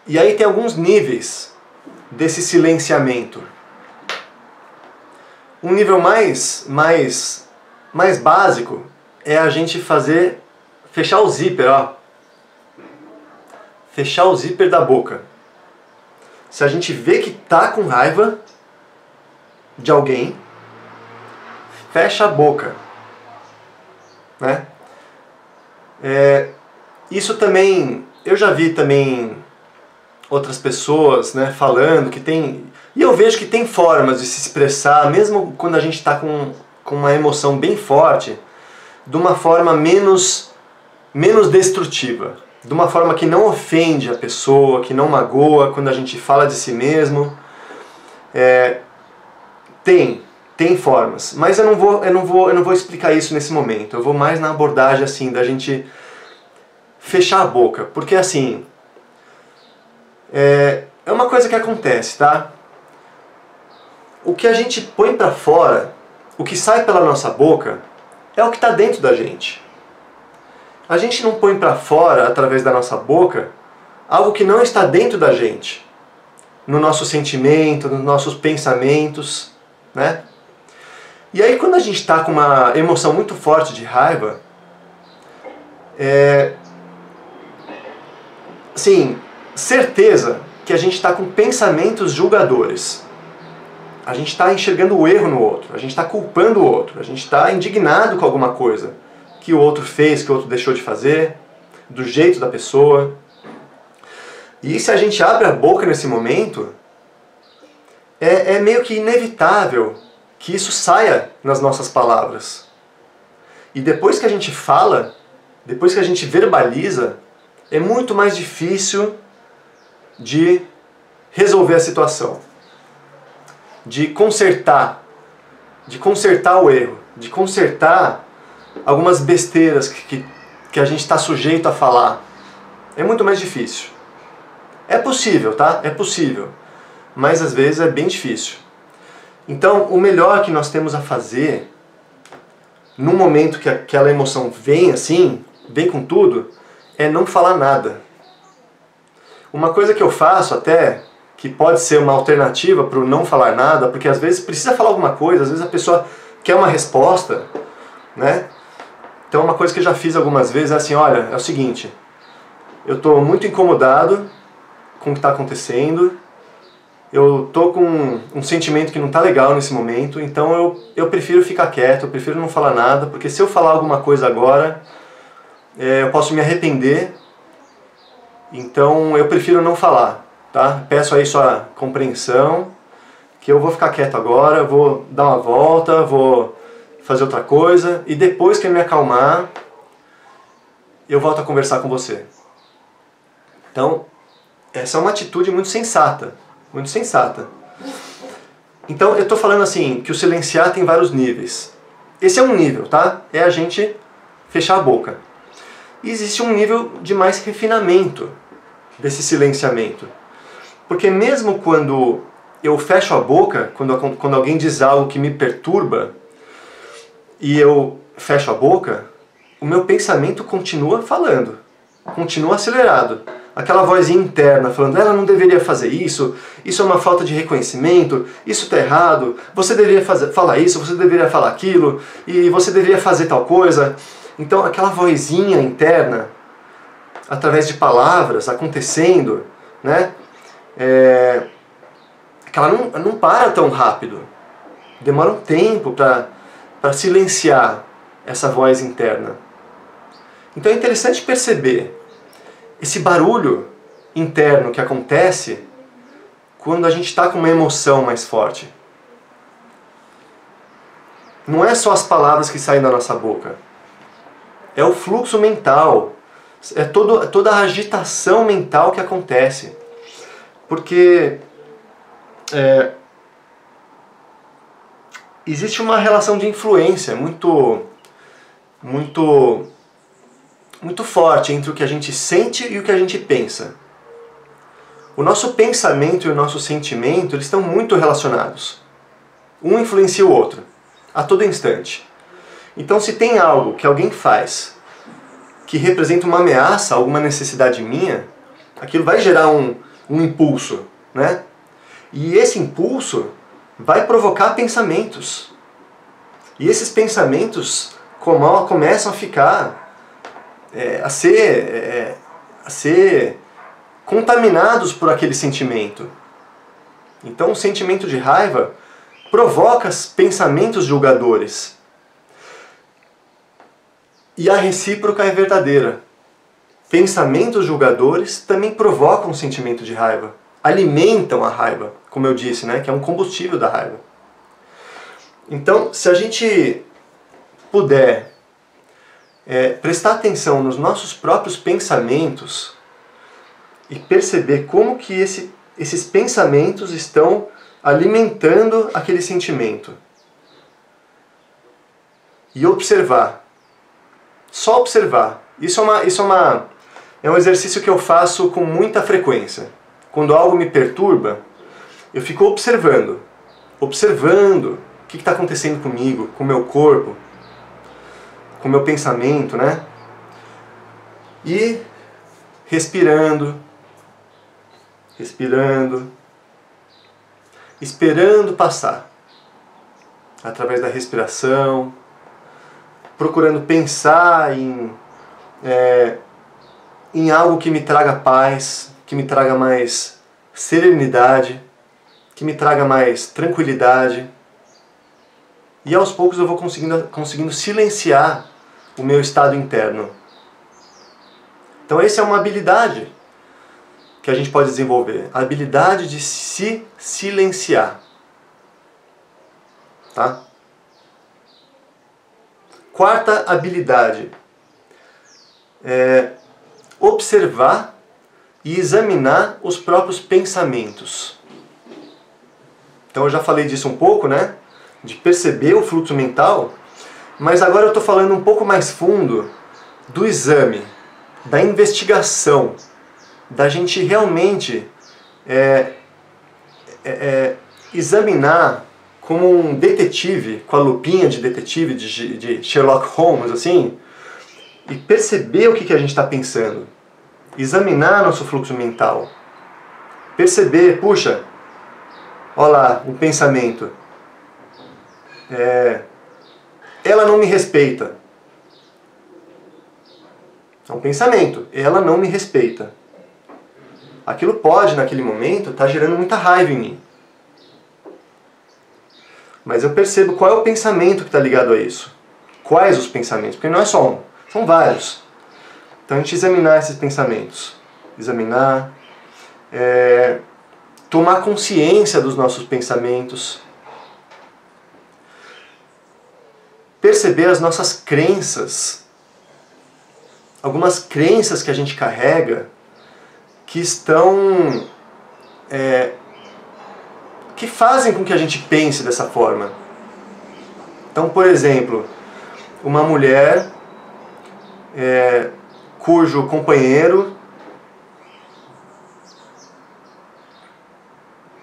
E aí tem alguns níveis desse silenciamento. Um nível mais básico é a gente fechar o zíper, ó. Fechar o zíper da boca. Se a gente vê que tá com raiva de alguém, fecha a boca. Né? Isso também, eu já vi também outras pessoas, né, falando que tem, e eu vejo que tem formas de se expressar, mesmo quando a gente está com uma emoção bem forte, de uma forma menos destrutiva, de uma forma que não ofende a pessoa, que não magoa, quando a gente fala de si mesmo. Tem formas, mas eu não vou explicar isso nesse momento. Eu vou mais na abordagem assim da gente fechar a boca, porque assim é uma coisa que acontece, tá? O que a gente põe para fora, o que sai pela nossa boca, é o que está dentro da gente. A gente não põe para fora através da nossa boca algo que não está dentro da gente, no nosso sentimento, nos nossos pensamentos, né? E aí quando a gente está com uma emoção muito forte de raiva, sim, certeza que a gente está com pensamentos julgadores. A gente está enxergando o erro no outro, a gente está culpando o outro, a gente está indignado com alguma coisa que o outro fez, que o outro deixou de fazer, do jeito da pessoa. E se a gente abre a boca nesse momento, é meio que inevitável que isso saia nas nossas palavras. E depois que a gente fala, depois que a gente verbaliza, é muito mais difícil de resolver a situação, de consertar o erro, de consertar algumas besteiras que a gente está sujeito a falar. É muito mais difícil. É possível, tá? É possível. Mas às vezes é bem difícil. Então, o melhor que nós temos a fazer, no momento que aquela emoção vem assim, vem com tudo, é não falar nada. Uma coisa que eu faço até, que pode ser uma alternativa para o não falar nada, porque às vezes precisa falar alguma coisa, às vezes a pessoa quer uma resposta, né? Então uma coisa que eu já fiz algumas vezes é assim, olha, é o seguinte, eu estou muito incomodado com o que está acontecendo, eu estou com um sentimento que não está legal nesse momento, então eu prefiro ficar quieto, eu prefiro não falar nada, porque se eu falar alguma coisa agora, eu posso me arrepender, então eu prefiro não falar, tá? Peço aí sua compreensão, que eu vou ficar quieto agora, vou dar uma volta, vou fazer outra coisa, e depois que eu me acalmar, eu volto a conversar com você. Então, essa é uma atitude muito sensata, muito sensata. Então, eu estou falando assim, que o silenciar tem vários níveis. Esse é um nível, tá? É a gente fechar a boca. E existe um nível de mais refinamento desse silenciamento. Porque mesmo quando eu fecho a boca, quando alguém diz algo que me perturba, e eu fecho a boca, o meu pensamento continua falando, continua acelerado. Aquela vozinha interna falando, ela não deveria fazer isso, isso é uma falta de reconhecimento, isso está errado, você deveria falar isso, você deveria falar aquilo, e você deveria fazer tal coisa. Então aquela vozinha interna, através de palavras acontecendo, né, que ela não para tão rápido. Demora um tempo para silenciar essa voz interna. Então é interessante perceber esse barulho interno que acontece quando a gente está com uma emoção mais forte. Não é só as palavras que saem da nossa boca. É o fluxo mental. É toda a agitação mental que acontece. Porque existe uma relação de influência muito forte entre o que a gente sente e o que a gente pensa. O nosso pensamento e o nosso sentimento, eles estão muito relacionados. Um influencia o outro, a todo instante. Então, se tem algo que alguém faz que representa uma ameaça, alguma necessidade minha, aquilo vai gerar um impulso, né? E esse impulso vai provocar pensamentos. E esses pensamentos começam a ficar, a ser contaminados por aquele sentimento. Então o sentimento de raiva provoca pensamentos julgadores. E a recíproca é verdadeira. Pensamentos julgadores também provocam um sentimento de raiva. Alimentam a raiva, como eu disse, né, que é um combustível da raiva. Então, se a gente puder prestar atenção nos nossos próprios pensamentos e perceber como que esses pensamentos estão alimentando aquele sentimento. E observar. Só observar. Isso é um exercício que eu faço com muita frequência. Quando algo me perturba, eu fico observando. Observando o que está acontecendo comigo, com o meu corpo, com o meu pensamento, né? E respirando, esperando passar. Através da respiração, procurando pensar em algo que me traga paz, que me traga mais serenidade, que me traga mais tranquilidade. E aos poucos eu vou conseguindo silenciar o meu estado interno. Então essa é uma habilidade que a gente pode desenvolver. A habilidade de se silenciar. Tá? Quarta habilidade. Observar e examinar os próprios pensamentos. Então eu já falei disso um pouco, né? De perceber o fluxo mental, mas agora eu estou falando um pouco mais fundo do exame, da investigação, da gente realmente examinar como um detetive, com a lupinha de detetive de Sherlock Holmes, assim, e perceber o que a gente está pensando. Examinar nosso fluxo mental. Perceber, puxa, olha lá, um pensamento. Ela não me respeita. É um pensamento. Ela não me respeita. Aquilo pode, naquele momento, estar gerando muita raiva em mim. Mas eu percebo qual é o pensamento que está ligado a isso. Quais os pensamentos? Porque não é só um, são vários. Então a gente examinar esses pensamentos. Examinar. tomar consciência dos nossos pensamentos, perceber as nossas crenças, algumas crenças que a gente carrega que estão que fazem com que a gente pense dessa forma. Então, por exemplo, uma mulher cujo companheiro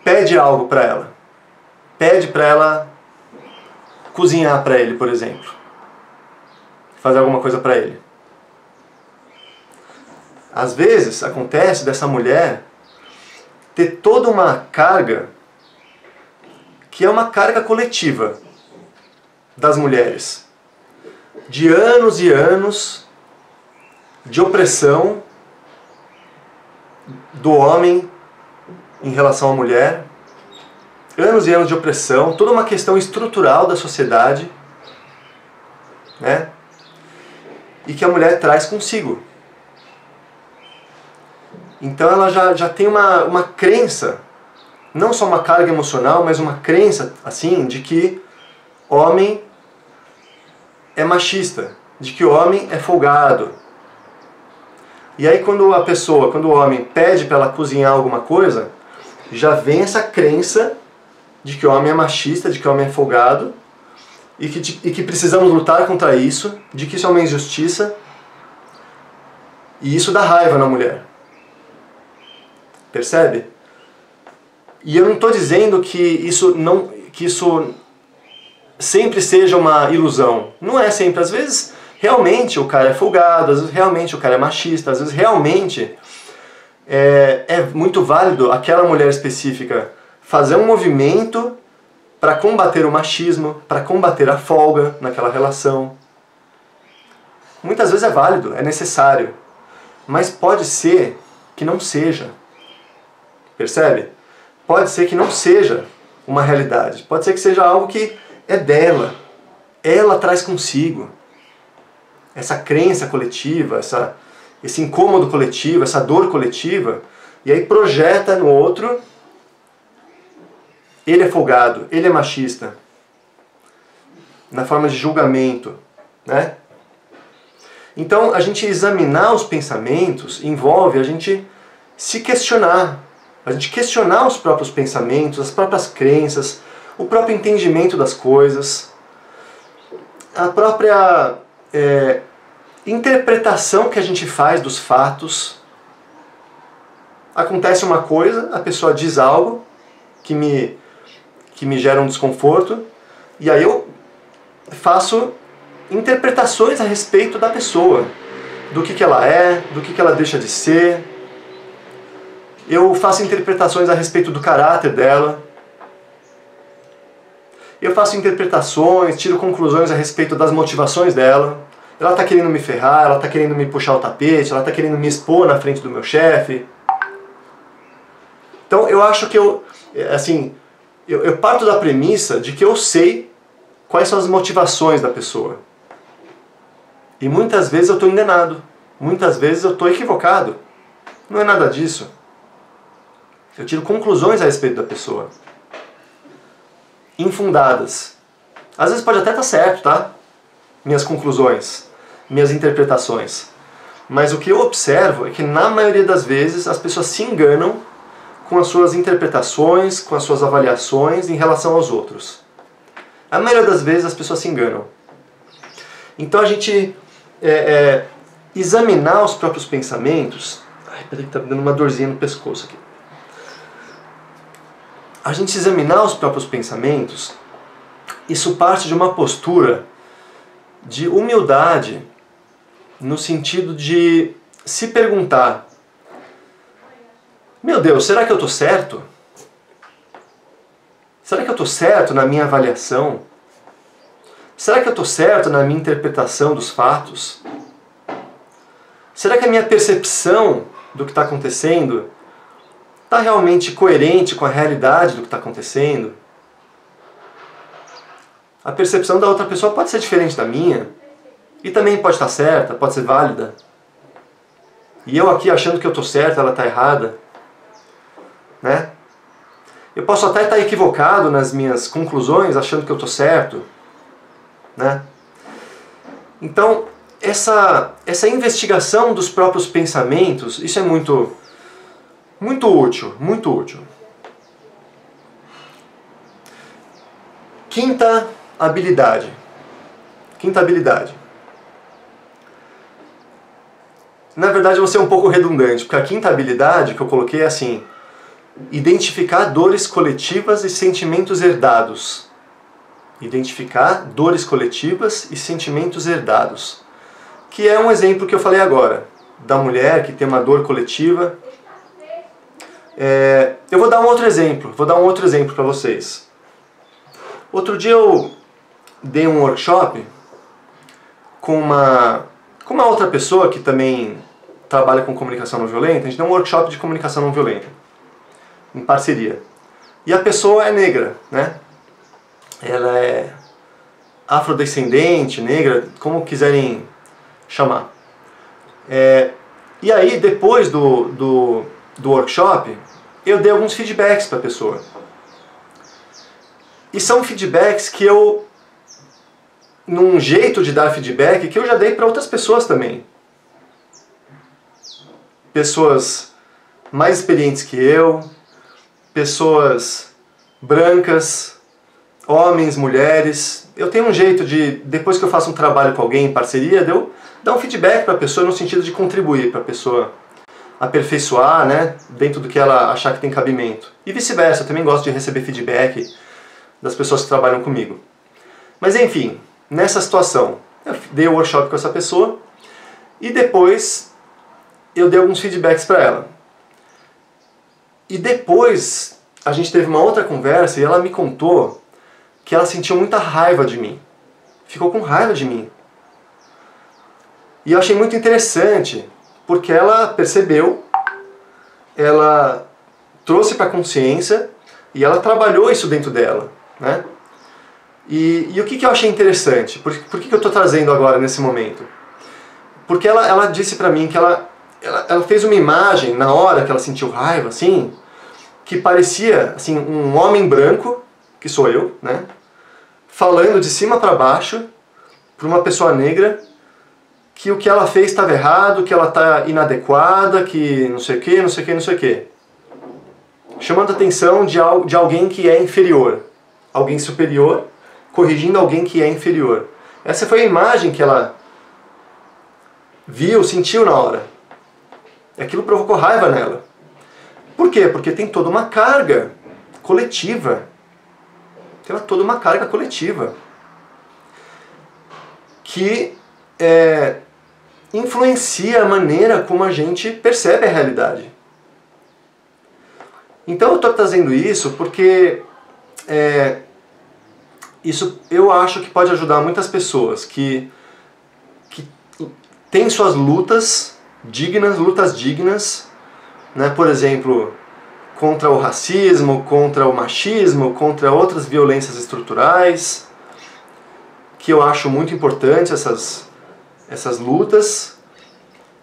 pede algo para ela, pede para ela cozinhar para ele, por exemplo, fazer alguma coisa para ele. Às vezes acontece dessa mulher ter toda uma carga que é uma carga coletiva das mulheres, de anos e anos de opressão do homem em relação à mulher, anos e anos de opressão, toda uma questão estrutural da sociedade, né? E que a mulher traz consigo. Então ela já tem uma crença, não só uma carga emocional, mas uma crença assim de que homem é machista, de que o homem é folgado. E aí quando o homem pede para ela cozinhar alguma coisa, já vem essa crença de que o homem é machista, de que o homem é folgado, e que precisamos lutar contra isso, de que isso é uma injustiça, e isso dá raiva na mulher. Percebe? E eu não estou dizendo que isso sempre seja uma ilusão. Não é sempre. Às vezes, realmente o cara é folgado, às vezes realmente o cara é machista, às vezes realmente é muito válido aquela mulher específica fazer um movimento para combater o machismo, para combater a folga naquela relação. Muitas vezes é válido, é necessário, mas pode ser que não seja. Percebe? Pode ser que não seja uma realidade, pode ser que seja algo que é dela. Ela traz consigo essa crença coletiva, esse incômodo coletivo, essa dor coletiva, e aí projeta no outro. Ele é folgado, ele é machista, na forma de julgamento, né? Então, a gente examinar os pensamentos envolve a gente se questionar, a gente questionar os próprios pensamentos, as próprias crenças, o próprio entendimento das coisas, a própria interpretação que a gente faz dos fatos. Acontece uma coisa, a pessoa diz algo que me gera um desconforto, e aí eu faço interpretações a respeito da pessoa, do que ela é, do que ela deixa de ser. Eu faço interpretações a respeito do caráter dela. Eu faço interpretações, tiro conclusões a respeito das motivações dela. Ela está querendo me ferrar, ela está querendo me puxar o tapete, ela está querendo me expor na frente do meu chefe. Então eu acho que eu parto da premissa de que eu sei quais são as motivações da pessoa. E muitas vezes eu estou enganado. Muitas vezes eu estou equivocado. Não é nada disso. Eu tiro conclusões a respeito da pessoa. Infundadas. Às vezes pode até estar certo, tá? Minhas conclusões, minhas interpretações. Mas o que eu observo é que na maioria das vezes as pessoas se enganam com as suas interpretações, com as suas avaliações em relação aos outros. A maioria das vezes as pessoas se enganam. Então a gente examinar os próprios pensamentos... Ai, peraí que tá me dando uma dorzinha no pescoço aqui. A gente examinar os próprios pensamentos, isso parte de uma postura de humildade, no sentido de se perguntar: meu Deus, será que eu estou certo? Será que eu estou certo na minha avaliação? Será que eu estou certo na minha interpretação dos fatos? Será que a minha percepção do que está acontecendo está realmente coerente com a realidade do que está acontecendo? A percepção da outra pessoa pode ser diferente da minha, e também pode estar certa, pode ser válida. E eu aqui achando que eu estou certo, ela está errada, né? Eu posso até estar equivocado nas minhas conclusões, achando que eu estou certo, né? Então, essa investigação dos próprios pensamentos, isso é muito útil, muito útil. Quinta habilidade. Na verdade, eu vou ser um pouco redundante, porque a quinta habilidade que eu coloquei é assim: identificar dores coletivas e sentimentos herdados. Identificar dores coletivas e sentimentos herdados. Que é um exemplo que eu falei agora, da mulher que tem uma dor coletiva. Eu vou dar um outro exemplo para vocês. Outro dia eu dei um workshop com uma outra pessoa que também trabalha com comunicação não violenta. A gente deu um workshop de comunicação não violenta, em parceria. E a pessoa é negra, né? Ela é afrodescendente, negra, como quiserem chamar. E aí, depois do workshop, eu dei alguns feedbacks para a pessoa. E são feedbacks que eu, num jeito de dar feedback, que eu já dei para outras pessoas também. Pessoas mais experientes que eu, pessoas brancas, homens, mulheres. Eu tenho um jeito de, depois que eu faço um trabalho com alguém em parceria, de eu dar um feedback para a pessoa no sentido de contribuir para a pessoa aperfeiçoar, né, dentro do que ela achar que tem cabimento. E vice-versa, eu também gosto de receber feedback das pessoas que trabalham comigo. Mas enfim, nessa situação, eu dei o workshop com essa pessoa e depois eu dei alguns feedbacks para ela. E depois a gente teve uma outra conversa e ela me contou que ela sentiu muita raiva de mim. Ficou com raiva de mim. E eu achei muito interessante, porque ela percebeu, ela trouxe para a consciência e ela trabalhou isso dentro dela, né? E o que eu achei interessante? Por que eu estou trazendo agora nesse momento? Porque ela disse para mim que ela fez uma imagem na hora que ela sentiu raiva, assim, que parecia assim, um homem branco, que sou eu, né, falando de cima para baixo para uma pessoa negra que o que ela fez estava errado, que ela está inadequada, que não sei o que, não sei o que, não sei o que. Chamando a atenção de alguém que é inferior. Alguém superior corrigindo alguém que é inferior. Essa foi a imagem que ela viu, sentiu na hora. Aquilo provocou raiva nela. Por quê? Porque tem toda uma carga coletiva. Tem toda uma carga coletiva que influencia a maneira como a gente percebe a realidade. Então eu estou trazendo isso porque isso eu acho que pode ajudar muitas pessoas que têm suas lutas dignas, né? Por exemplo, contra o racismo, contra o machismo, contra outras violências estruturais, que eu acho muito importante essas lutas,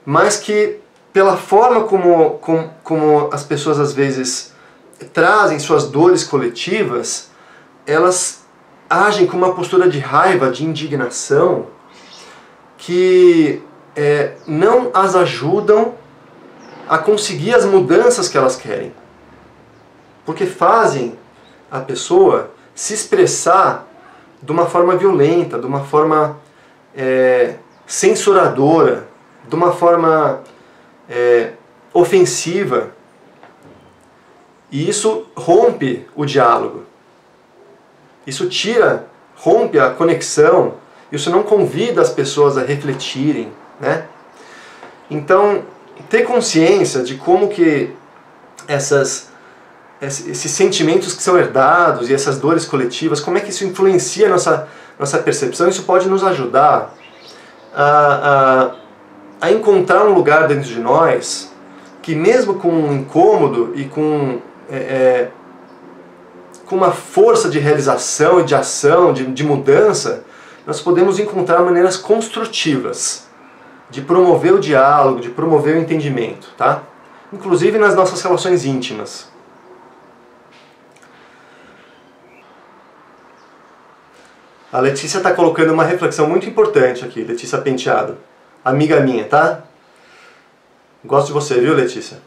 mas que pela forma como as pessoas às vezes trazem suas dores coletivas, elas agem com uma postura de raiva, de indignação, que não as ajudam a conseguir as mudanças que elas querem. Porque fazem a pessoa se expressar de uma forma violenta, de uma forma censuradora, de uma forma ofensiva. E isso rompe o diálogo. Isso rompe a conexão. Isso não convida as pessoas a refletirem, né? Então, ter consciência de como que esses sentimentos que são herdados e essas dores coletivas, como é que isso influencia a nossa percepção, isso pode nos ajudar a encontrar um lugar dentro de nós que, mesmo com um incômodo e com uma força de realização e de ação, de mudança, nós podemos encontrar maneiras construtivas de promover o diálogo, de promover o entendimento, tá? Inclusive nas nossas relações íntimas. A Letícia está colocando uma reflexão muito importante aqui, Letícia Penteado. Amiga minha, tá? Gosto de você, viu, Letícia?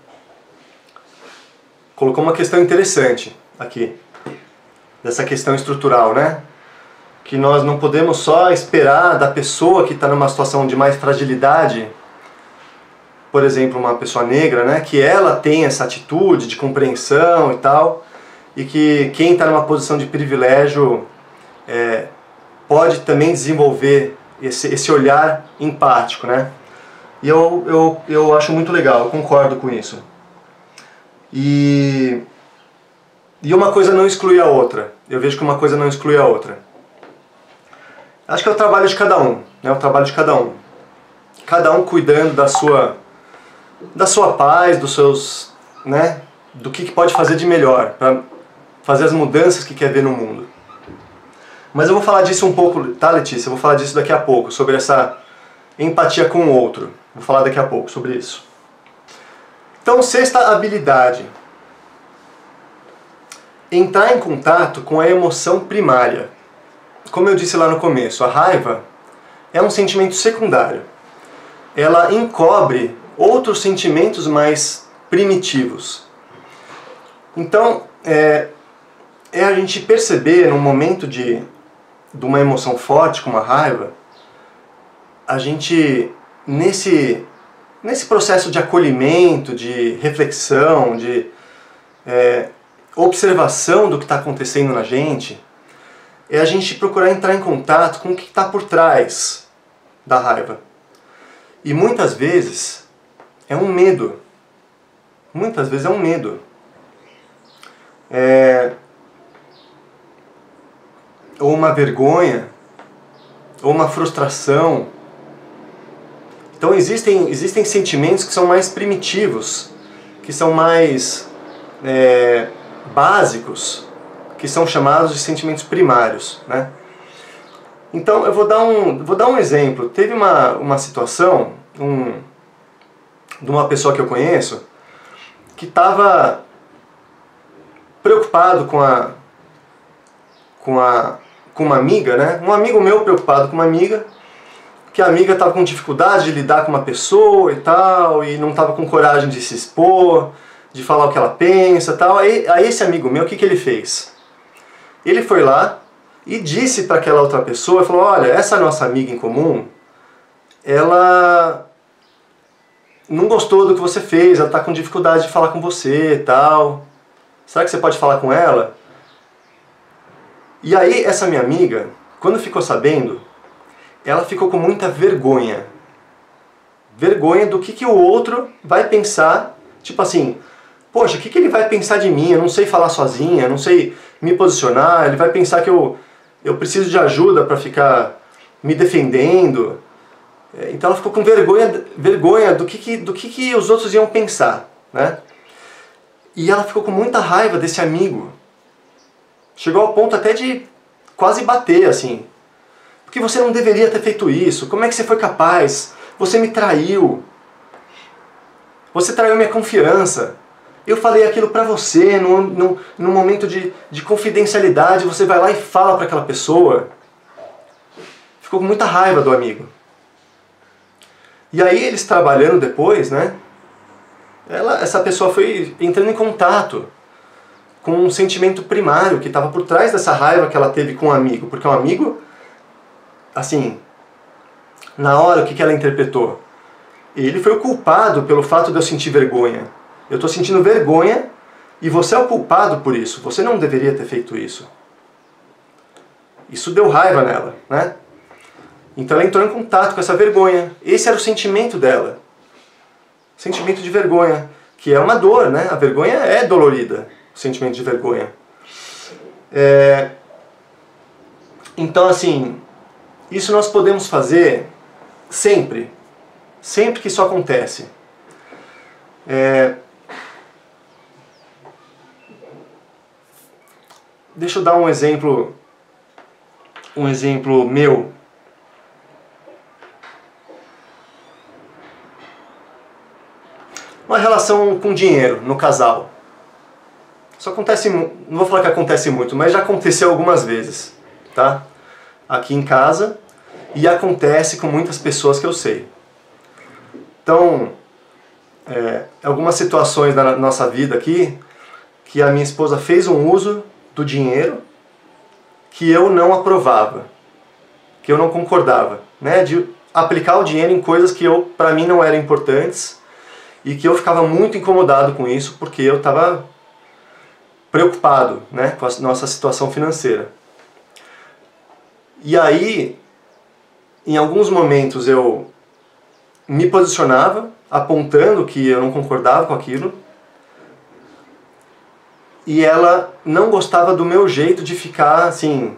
Colocou uma questão interessante aqui. Dessa questão estrutural, né? Que nós não podemos só esperar da pessoa que está numa situação de mais fragilidade, por exemplo, uma pessoa negra, né? Que ela tenha essa atitude de compreensão e tal, e que quem está numa posição de privilégio pode também desenvolver esse olhar empático, né? E eu acho muito legal, eu concordo com isso. E uma coisa não exclui a outra. Eu vejo que uma coisa não exclui a outra. Acho que é o trabalho de cada um, né? O trabalho de cada um. Cada um cuidando da sua paz, dos seus, né? Do que pode fazer de melhor para fazer as mudanças que quer ver no mundo. Mas eu vou falar disso um pouco, tá, Letícia? Eu vou falar disso daqui a pouco, sobre essa empatia com o outro. Vou falar daqui a pouco sobre isso. Então, sexta habilidade. Entrar em contato com a emoção primária. Como eu disse lá no começo, a raiva é um sentimento secundário. Ela encobre outros sentimentos mais primitivos. Então, é a gente perceber num momento de uma emoção forte, como a raiva, a gente, nesse processo de acolhimento, de reflexão, de observação do que está acontecendo na gente, é a gente procurar entrar em contato com o que está por trás da raiva. E muitas vezes é um medo. Muitas vezes é um medo. Ou uma vergonha, ou uma frustração. Então existem sentimentos que são mais primitivos, que são mais básicos, que são chamados de sentimentos primários, né? Então eu vou dar um exemplo. Teve uma situação de uma pessoa que eu conheço que estava preocupado com uma amiga, né? Um amigo meu preocupado com uma amiga, que a amiga estava com dificuldade de lidar com uma pessoa e tal, e não estava com coragem de se expor, de falar o que ela pensa e tal. Aí esse amigo meu, o que ele fez? Ele foi lá e disse para aquela outra pessoa, falou, olha, essa nossa amiga em comum, ela não gostou do que você fez, ela está com dificuldade de falar com você e tal. Será que você pode falar com ela? E aí essa minha amiga, quando ficou sabendo, ela ficou com muita vergonha. Vergonha do que o outro vai pensar, tipo assim, poxa, o que ele vai pensar de mim? Eu não sei falar sozinha, eu não sei me posicionar, ele vai pensar que eu preciso de ajuda para ficar me defendendo. Então ela ficou com vergonha do que os outros iam pensar, né? E ela ficou com muita raiva desse amigo. Chegou ao ponto até de quase bater, assim. Porque você não deveria ter feito isso. Como é que você foi capaz? Você me traiu. Você traiu minha confiança. Eu falei aquilo pra você num momento de confidencialidade. Você vai lá e fala pra aquela pessoa. Ficou com muita raiva do amigo. E aí eles trabalhando depois, né? Essa pessoa foi entrando em contato com um sentimento primário que estava por trás dessa raiva que ela teve com o amigo. Porque o amigo, assim, na hora o que ela interpretou? Ele foi o culpado pelo fato de eu sentir vergonha. Eu estou sentindo vergonha e você é o culpado por isso. Você não deveria ter feito isso. Isso deu raiva nela, né? Então ela entrou em contato com essa vergonha. Esse era o sentimento dela. Sentimento de vergonha, que é uma dor, né? A vergonha é dolorida, o sentimento de vergonha. Então, assim, isso nós podemos fazer sempre. Sempre que isso acontece. Deixa eu dar um exemplo meu. Uma relação com dinheiro no casal. Isso acontece, não vou falar que acontece muito, mas já aconteceu algumas vezes, tá? aqui em casa e acontece com muitas pessoas que eu sei. Então, algumas situações da nossa vida aqui, que a minha esposa fez um uso do dinheiro que eu não aprovava, que eu não concordava, né? De aplicar o dinheiro em coisas que para mim não eram importantes e que eu ficava muito incomodado com isso porque eu estava preocupado, né, com a nossa situação financeira. E aí, em alguns momentos eu me posicionava apontando que eu não concordava com aquilo e ela não gostava do meu jeito de ficar assim,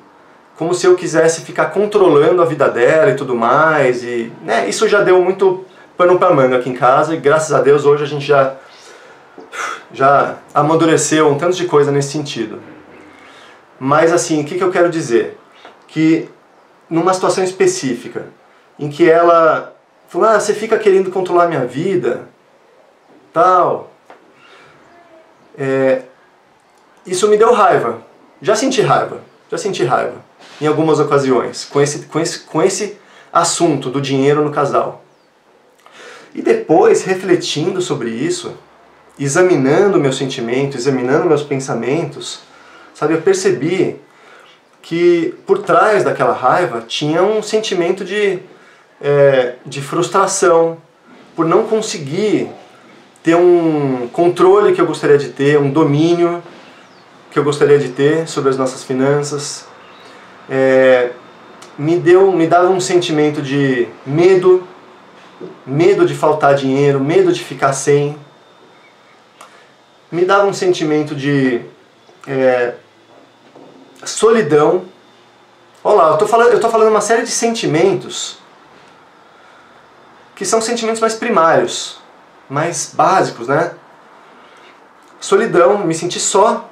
como se eu quisesse ficar controlando a vida dela e tudo mais, e né, isso já deu muito pano pra manga aqui em casa, e graças a Deus hoje a gente já amadureceu um tanto de coisa nesse sentido. Mas assim, o que eu quero dizer? Que numa situação específica, em que ela falou, você fica querendo controlar minha vida, tal, isso me deu raiva, já senti raiva em algumas ocasiões, com esse assunto do dinheiro no casal. E depois, refletindo sobre isso, examinando meus sentimentos, examinando meus pensamentos, sabe, eu percebi que por trás daquela raiva tinha um sentimento de frustração, por não conseguir ter um controle que eu gostaria de ter, um domínio que eu gostaria de ter sobre as nossas finanças. Me dava um sentimento de medo de faltar dinheiro, medo de ficar sem. Me dava um sentimento de solidão. Olha lá, eu tô falando uma série de sentimentos que são sentimentos mais primários, mais básicos, né? Solidão, me senti só.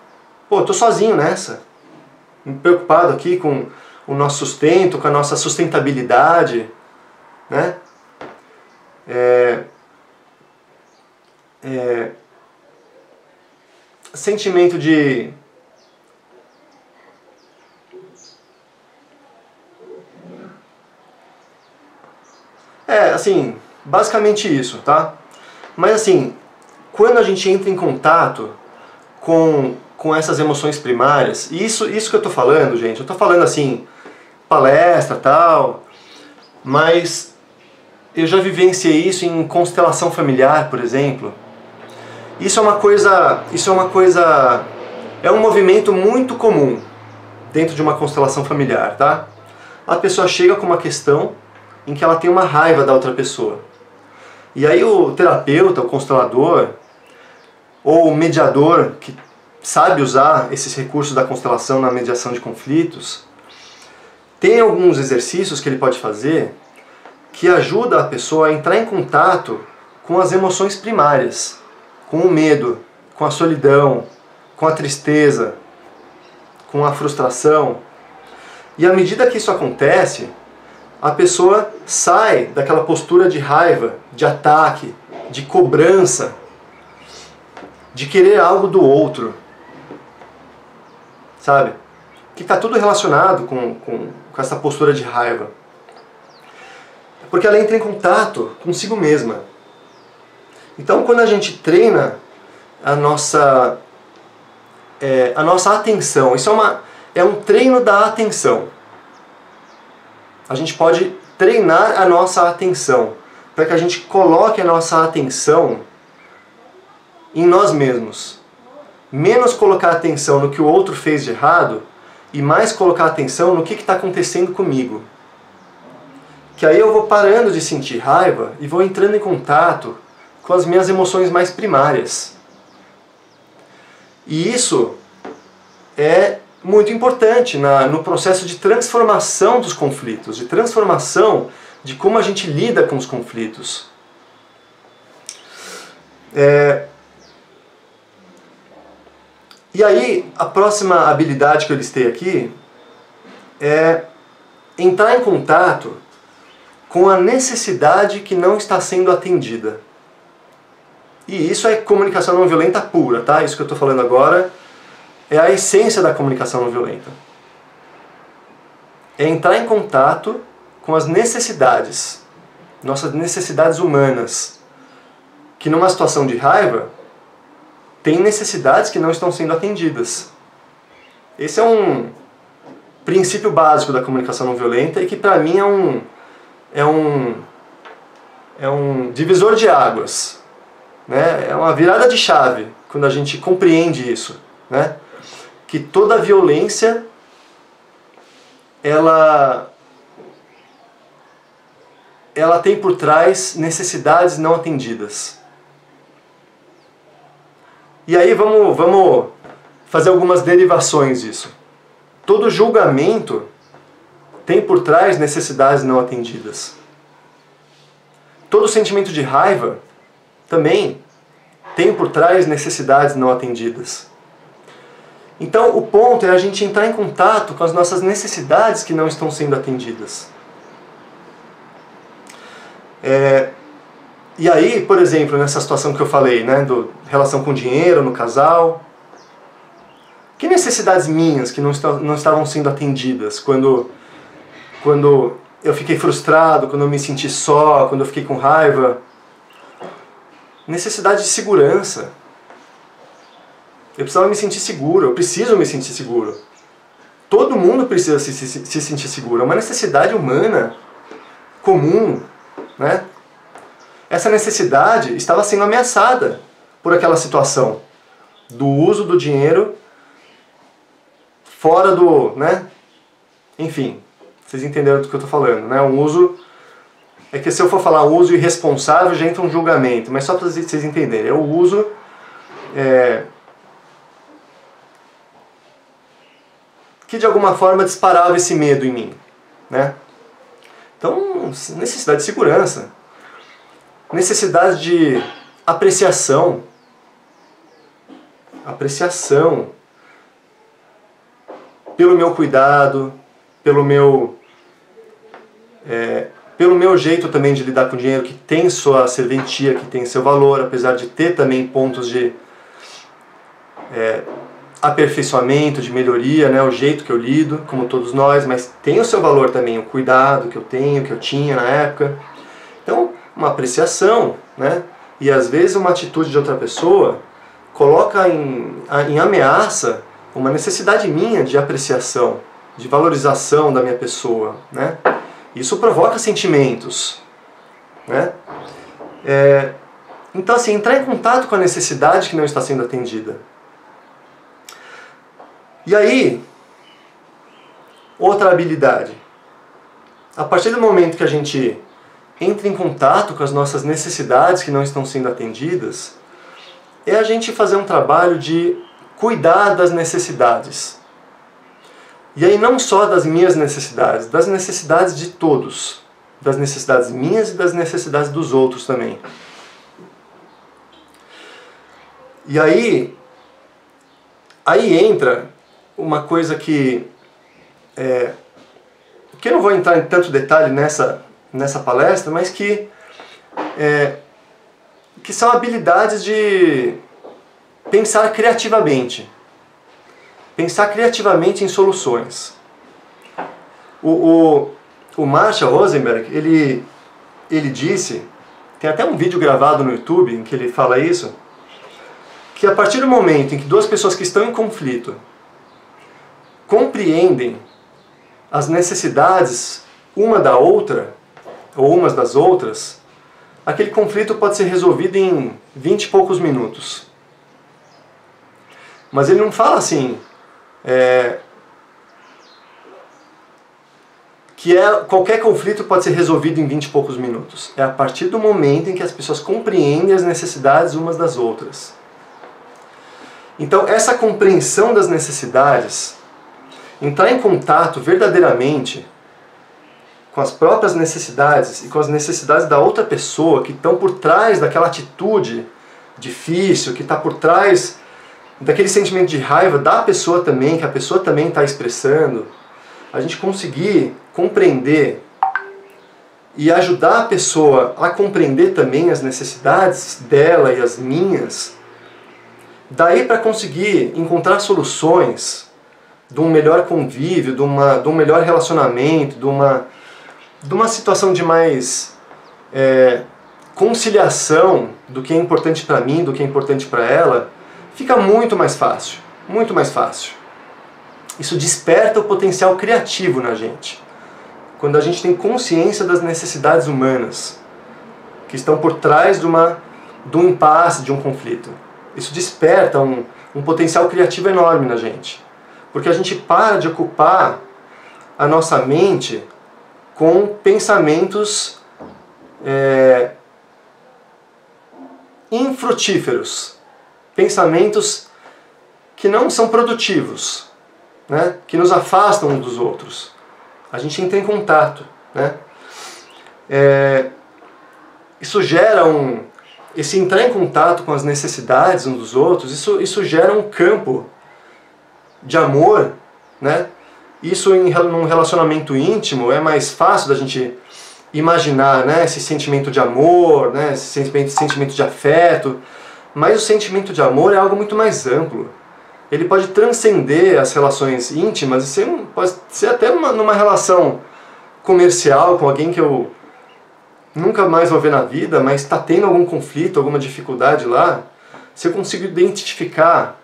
Pô, eu tô sozinho nessa. Preocupado aqui com o nosso sustento, com a nossa sustentabilidade, né? Sentimento de assim, basicamente isso, tá? Mas assim, quando a gente entra em contato com essas emoções primárias, e isso que eu tô falando, gente, eu tô falando assim, palestra, tal, mas eu já vivenciei isso em constelação familiar, por exemplo. Isso é um movimento muito comum dentro de uma constelação familiar, tá? A pessoa chega com uma questão em que ela tem uma raiva da outra pessoa. E aí o terapeuta, o constelador, ou o mediador, que sabe usar esses recursos da constelação na mediação de conflitos, tem alguns exercícios que ele pode fazer que ajuda a pessoa a entrar em contato com as emoções primárias, com o medo, com a solidão, com a tristeza, com a frustração. E à medida que isso acontece, a pessoa sai daquela postura de raiva, de ataque, de cobrança, de querer algo do outro, sabe? Que está tudo relacionado com essa postura de raiva. Porque ela entra em contato consigo mesma. Então, quando a gente treina a nossa atenção, isso é um treino da atenção. A gente pode treinar a nossa atenção para que a gente coloque a nossa atenção em nós mesmos. Menos colocar atenção no que o outro fez de errado e mais colocar atenção no que está acontecendo comigo. Que aí eu vou parando de sentir raiva e vou entrando em contato com as minhas emoções mais primárias. E isso é muito importante no processo de transformação dos conflitos, de transformação de como a gente lida com os conflitos. E aí, a próxima habilidade que eu listei aqui é entrar em contato com a necessidade que não está sendo atendida. E isso é comunicação não violenta pura, tá? Isso que eu estou falando agora é a essência da comunicação não violenta. é entrar em contato com as necessidades, nossas necessidades humanas, que numa situação de raiva, tem necessidades que não estão sendo atendidas. Esse é um princípio básico da comunicação não violenta e que para mim é um divisor de águas, né? É uma virada de chave quando a gente compreende isso, né? Que toda violência ela tem por trás necessidades não atendidas. E aí vamos fazer algumas derivações disso. Todo julgamento tem por trás necessidades não atendidas. Todo sentimento de raiva também tem por trás necessidades não atendidas. Então o ponto é a gente entrar em contato com as nossas necessidades que não estão sendo atendidas. E aí, por exemplo, nessa situação que eu falei, né, relação com dinheiro, no casal, que necessidades minhas que não estavam sendo atendidas quando eu fiquei frustrado, quando eu me senti só, quando eu fiquei com raiva? Necessidade de segurança. Eu precisava me sentir seguro, eu preciso me sentir seguro. Todo mundo precisa se sentir seguro, é uma necessidade humana, comum, né? Essa necessidade estava sendo ameaçada por aquela situação do uso do dinheiro fora do, né? Enfim, vocês entenderam do que eu estou falando, né? Um uso, é que se eu for falar uso irresponsável já entra um julgamento, mas só para vocês entenderem, é o uso que de alguma forma disparava esse medo em mim, né? Então, necessidade de segurança, necessidade de apreciação pelo meu cuidado, pelo meu jeito também de lidar com o dinheiro, que tem sua serventia, que tem seu valor, apesar de ter também pontos de aperfeiçoamento, de melhoria, né, o jeito que eu lido, como todos nós, mas tem o seu valor também, o cuidado que eu tenho, que eu tinha na época. Então, uma apreciação, né, e às vezes uma atitude de outra pessoa coloca em ameaça uma necessidade minha de apreciação, de valorização da minha pessoa, né? Isso provoca sentimentos, né? Então, assim, entrar em contato com a necessidade que não está sendo atendida. E aí, outra habilidade. A partir do momento que a gente entra em contato com as nossas necessidades que não estão sendo atendidas, é a gente fazer um trabalho de cuidar das necessidades. E aí não só das minhas necessidades, das necessidades de todos. Das necessidades minhas e das necessidades dos outros também. E aí entra uma coisa que eu não vou entrar em tanto detalhe nessa palestra, mas que são habilidades de pensar criativamente. Pensar criativamente em soluções. O Marshall Rosenberg, ele disse, tem até um vídeo gravado no YouTube em que ele fala isso, que a partir do momento em que duas pessoas que estão em conflito compreendem as necessidades uma da outra, ou umas das outras, aquele conflito pode ser resolvido em 20 e poucos minutos. Mas ele não fala assim, que qualquer conflito pode ser resolvido em 20 e poucos minutos. É a partir do momento em que as pessoas compreendem as necessidades umas das outras. Então, essa compreensão das necessidades, entrar em contato verdadeiramente com as próprias necessidades e com as necessidades da outra pessoa que estão por trás daquela atitude difícil, que está por trás daquele sentimento de raiva da pessoa também, que a pessoa também está expressando, a gente conseguir compreender e ajudar a pessoa a compreender também as necessidades dela e as minhas, daí para conseguir encontrar soluções de um melhor convívio, de um melhor relacionamento, de uma situação de mais conciliação do que é importante para mim, do que é importante para ela, fica muito mais fácil, muito mais fácil. Isso desperta o potencial criativo na gente. Quando a gente tem consciência das necessidades humanas que estão por trás de um impasse, de um conflito. Isso desperta um potencial criativo enorme na gente. Porque a gente para de ocupar a nossa mente com pensamentos infrutíferos. Pensamentos que não são produtivos, né? Que nos afastam uns dos outros. A gente entra em contato, né? Isso gera esse entrar em contato com as necessidades uns dos outros, isso gera um campo de amor, né? Isso num relacionamento íntimo é mais fácil da gente imaginar, né? Esse sentimento de amor, né? Esse sentimento de afeto, mas o sentimento de amor é algo muito mais amplo. Ele pode transcender as relações íntimas e pode ser até numa relação comercial com alguém que eu nunca mais vou ver na vida, mas está tendo algum conflito, alguma dificuldade lá. Se eu consigo identificar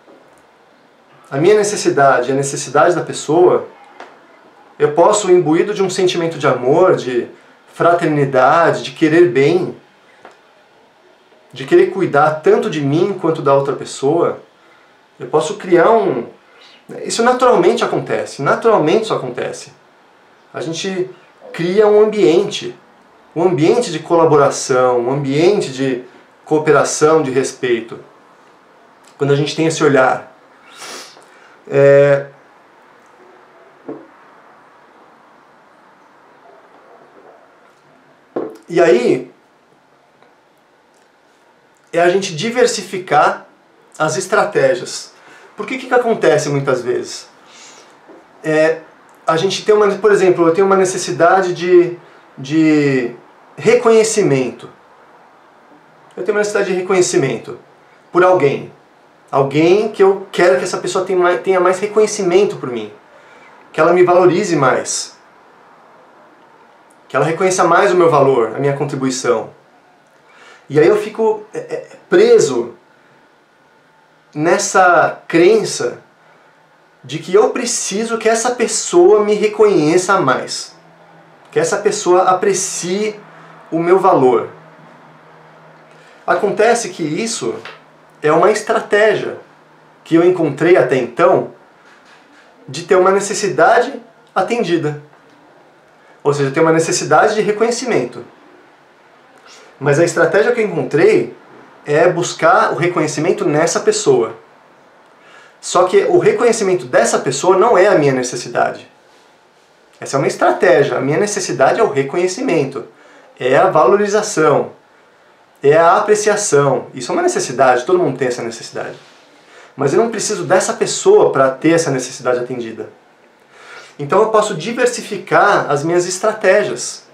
a minha necessidade e a necessidade da pessoa, eu posso, imbuído de um sentimento de amor, de fraternidade, de querer bem, de querer cuidar tanto de mim quanto da outra pessoa, eu posso criar Isso naturalmente acontece, naturalmente isso acontece. A gente cria um ambiente de colaboração, um ambiente de cooperação, de respeito. Quando a gente tem esse olhar. E aí, é a gente diversificar as estratégias. Por que acontece muitas vezes? A gente tem por exemplo, eu tenho uma necessidade de reconhecimento. Eu tenho uma necessidade de reconhecimento por alguém. Alguém que eu quero que essa pessoa tenha mais reconhecimento por mim. Que ela me valorize mais. Que ela reconheça mais o meu valor, a minha contribuição. E aí eu fico preso nessa crença de que eu preciso que essa pessoa me reconheça mais. Que essa pessoa aprecie o meu valor. Acontece que isso é uma estratégia que eu encontrei até então de ter uma necessidade atendida. Ou seja, ter uma necessidade de reconhecimento. Mas a estratégia que eu encontrei é buscar o reconhecimento nessa pessoa. Só que o reconhecimento dessa pessoa não é a minha necessidade. Essa é uma estratégia. A minha necessidade é o reconhecimento. É a valorização. É a apreciação. Isso é uma necessidade, todo mundo tem essa necessidade. Mas eu não preciso dessa pessoa para ter essa necessidade atendida. Então eu posso diversificar as minhas estratégias.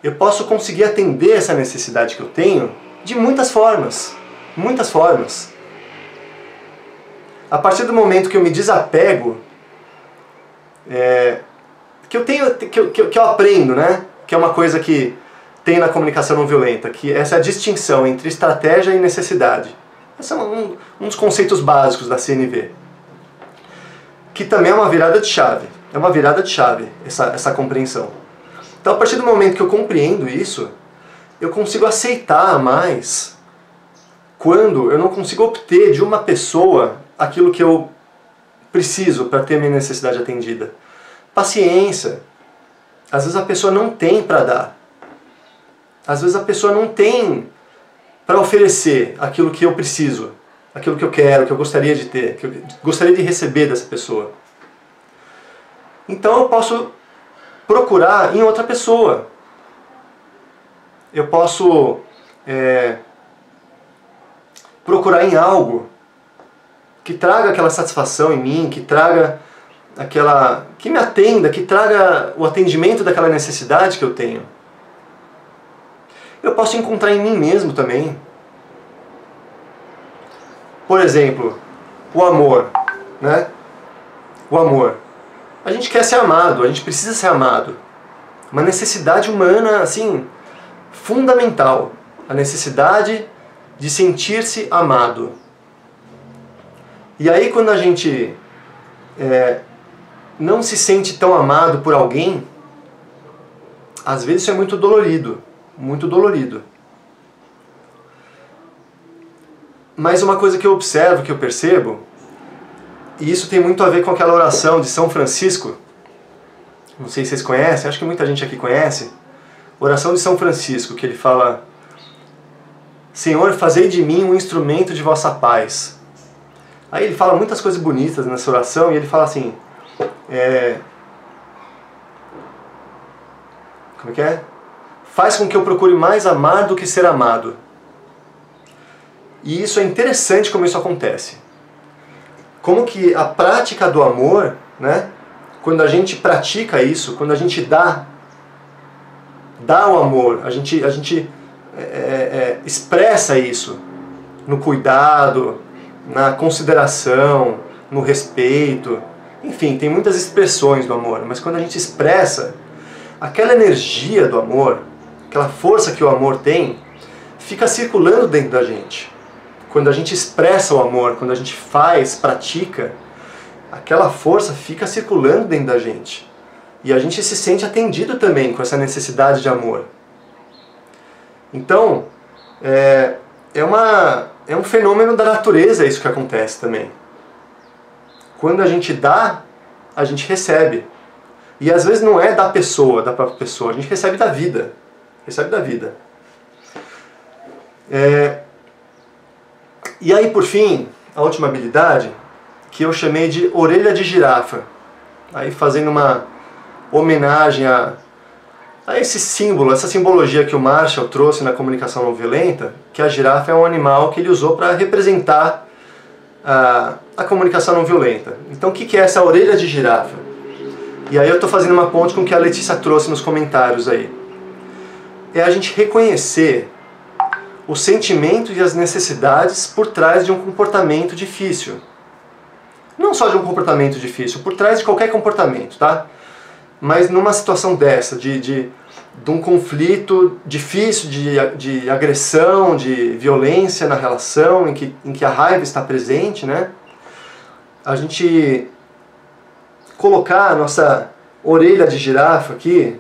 Eu posso conseguir atender essa necessidade que eu tenho de muitas formas. Muitas formas. A partir do momento que eu me desapego, que eu aprendo, né? Que é uma coisa que tem na comunicação não violenta, que essa é a distinção entre estratégia e necessidade. Esse é um dos conceitos básicos da CNV. Que também é uma virada de chave. É uma virada de chave, essa compreensão. Então, a partir do momento que eu compreendo isso, eu consigo aceitar mais quando eu não consigo obter de uma pessoa aquilo que eu preciso para ter minha necessidade atendida. Paciência. Às vezes a pessoa não tem para dar. Às vezes a pessoa não tem para oferecer aquilo que eu preciso, aquilo que eu quero, que eu gostaria de ter, que eu gostaria de receber dessa pessoa. Então eu posso procurar em outra pessoa. Eu posso procurar em algo que traga aquela satisfação em mim, que traga que me atenda, que traga o atendimento daquela necessidade que eu tenho. Eu posso encontrar em mim mesmo também. Por exemplo, o amor, né? o amor? A gente quer ser amado, a gente precisa ser amado. Uma necessidade humana, assim, fundamental. A necessidade de sentir-se amado. E aí quando a gente não se sente tão amado por alguém, às vezes isso é muito dolorido. Muito dolorido. Mas uma coisa que eu observo, que eu percebo, e isso tem muito a ver com aquela oração de São Francisco, não sei se vocês conhecem, acho que muita gente aqui conhece, oração de São Francisco, que ele fala: Senhor, fazei de mim um instrumento de vossa paz. Aí ele fala muitas coisas bonitas nessa oração, e ele fala assim, como é que é? Faz com que eu procure mais amar do que ser amado. E isso é interessante como isso acontece. Como que a prática do amor, né, quando a gente pratica isso, quando a gente dá o amor, a gente expressa isso no cuidado, na consideração, no respeito, enfim, tem muitas expressões do amor, mas quando a gente expressa, aquela energia do amor, aquela força que o amor tem, fica circulando dentro da gente. Quando a gente expressa o amor, quando a gente faz, pratica, aquela força fica circulando dentro da gente. E a gente se sente atendido também com essa necessidade de amor. Então, é um fenômeno da natureza isso que acontece também. Quando a gente dá, a gente recebe. E às vezes não é da pessoa, da própria pessoa, a gente recebe da vida. Recebe da vida. E aí, por fim, a última habilidade, que eu chamei de orelha de girafa. Aí fazendo uma homenagem a esse símbolo, essa simbologia que o Marshall trouxe na comunicação não violenta, que a girafa é um animal que ele usou para representar a comunicação não violenta. Então o que é essa orelha de girafa? E aí eu estou fazendo uma ponte com o que a Letícia trouxe nos comentários aí. É a gente reconhecer os sentimentos e as necessidades por trás de um comportamento difícil. Não só de um comportamento difícil, por trás de qualquer comportamento, tá? Mas numa situação dessa, de um conflito difícil, de agressão, de violência na relação, em que a raiva está presente, né? A gente colocar a nossa orelha de girafa aqui,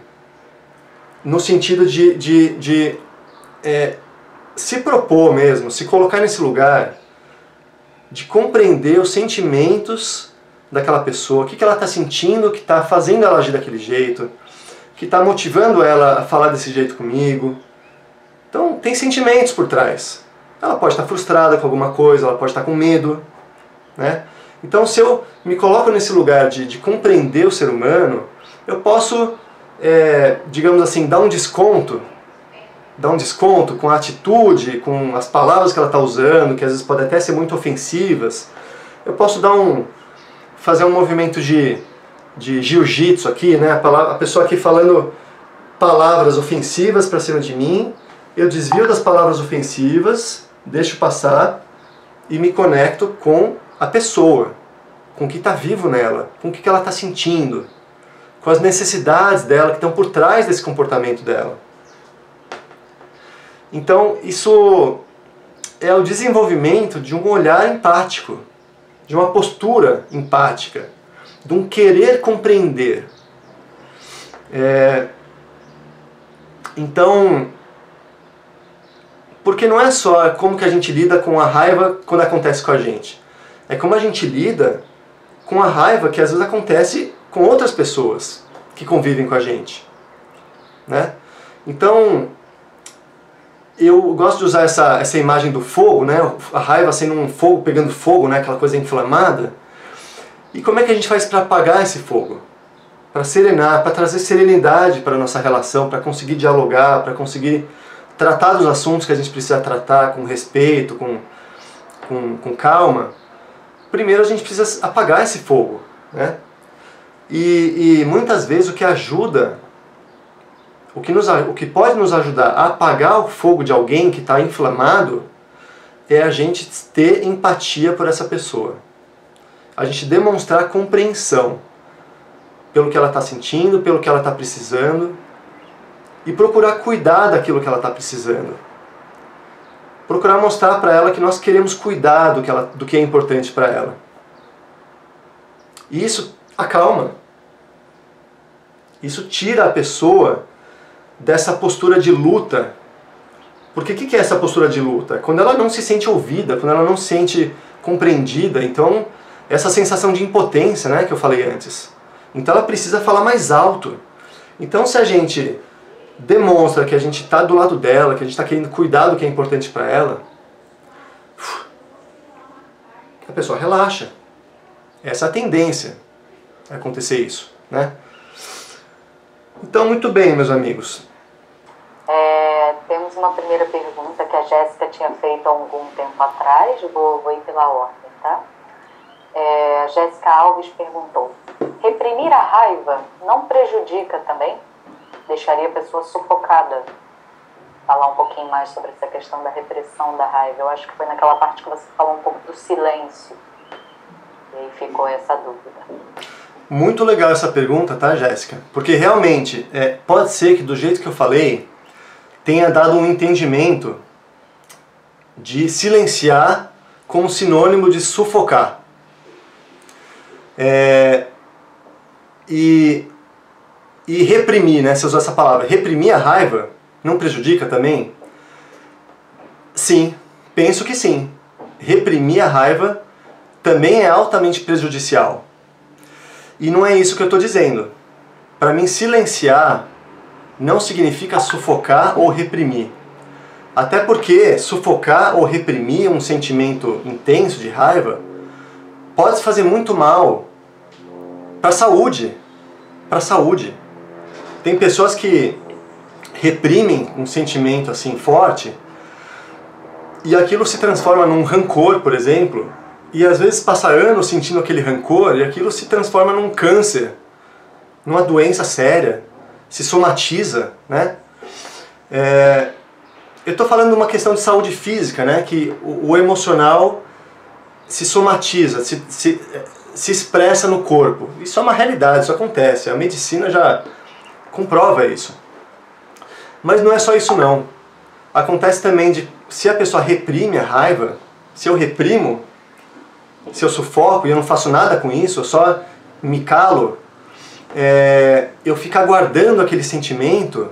no sentido de se propor mesmo, se colocar nesse lugar, de compreender os sentimentos daquela pessoa, o que ela está sentindo, o que está fazendo ela agir daquele jeito, o que está motivando ela a falar desse jeito comigo. Então tem sentimentos por trás. Ela pode estar frustrada com alguma coisa, ela pode estar com medo, né? Então se eu me coloco nesse lugar de compreender o ser humano, eu posso, digamos assim, dar um desconto com a atitude, com as palavras que ela está usando, que às vezes podem até ser muito ofensivas. Eu posso fazer um movimento de jiu-jitsu aqui, né? A pessoa aqui falando palavras ofensivas para cima de mim, eu desvio das palavras ofensivas, deixo passar e me conecto com a pessoa, com o que está vivo nela, com o que ela está sentindo, com as necessidades dela que estão por trás desse comportamento dela. Então, isso é o desenvolvimento de um olhar empático, de uma postura empática, de um querer compreender. Então, porque não é só como que a gente lida com a raiva quando acontece com a gente. É como a gente lida com a raiva que às vezes acontece com outras pessoas que convivem com a gente, né? Então, eu gosto de usar essa imagem do fogo, né? A raiva sendo um fogo pegando fogo, né? Aquela coisa inflamada. E como é que a gente faz para apagar esse fogo? Para serenar, para trazer serenidade para a nossa relação, para conseguir dialogar, para conseguir tratar dos assuntos que a gente precisa tratar com respeito, com calma. Primeiro a gente precisa apagar esse fogo, né? E muitas vezes o que ajuda, o que pode nos ajudar a apagar o fogo de alguém que está inflamado, é a gente ter empatia por essa pessoa. a gente demonstrar compreensão pelo que ela está sentindo, pelo que ela está precisando, e procurar cuidar daquilo que ela está precisando. Procurar mostrar para ela que nós queremos cuidar do que é importante para ela. E isso acalma. Isso tira a pessoa dessa postura de luta. Porque o que é essa postura de luta? Quando ela não se sente ouvida, quando ela não se sente compreendida, então essa sensação de impotência, né, que eu falei antes. Então ela precisa falar mais alto. Então se a gente demonstra que a gente está do lado dela, que a gente está querendo cuidar do que é importante para ela, a pessoa relaxa. Essa é a tendência a acontecer isso, né? Então, muito bem, meus amigos. Temos uma primeira pergunta que a Jéssica tinha feito há algum tempo atrás, vou ir pela ordem, tá? A Jéssica Alves perguntou: reprimir a raiva não prejudica também? Deixaria a pessoa sufocada? Falar um pouquinho mais sobre essa questão da repressão da raiva. Eu acho que foi naquela parte que você falou um pouco do silêncio. E aí ficou essa dúvida. Muito legal essa pergunta, tá, Jéssica? Porque realmente, pode ser que do jeito que eu falei, tenha dado um entendimento de silenciar como sinônimo de sufocar. E reprimir, né? Você usou essa palavra. Reprimir a raiva não prejudica também? Sim, penso que sim. Reprimir a raiva também é altamente prejudicial. E não é isso que eu estou dizendo. Para mim, silenciar não significa sufocar ou reprimir. Até porque sufocar ou reprimir um sentimento intenso de raiva pode fazer muito mal para a saúde. Para a saúde. Tem pessoas que reprimem um sentimento assim forte e aquilo se transforma num rancor, por exemplo, e às vezes passa anos sentindo aquele rancor e aquilo se transforma num câncer, numa doença séria, se somatiza, né? Eu estou falando de uma questão de saúde física, né? Que o emocional se somatiza, se expressa no corpo. Isso é uma realidade, isso acontece. A medicina já comprova isso. Mas não é só isso não. Acontece também se a pessoa reprime a raiva, se eu reprimo, se eu sufoco e eu não faço nada com isso, eu só me calo, eu fico aguardando aquele sentimento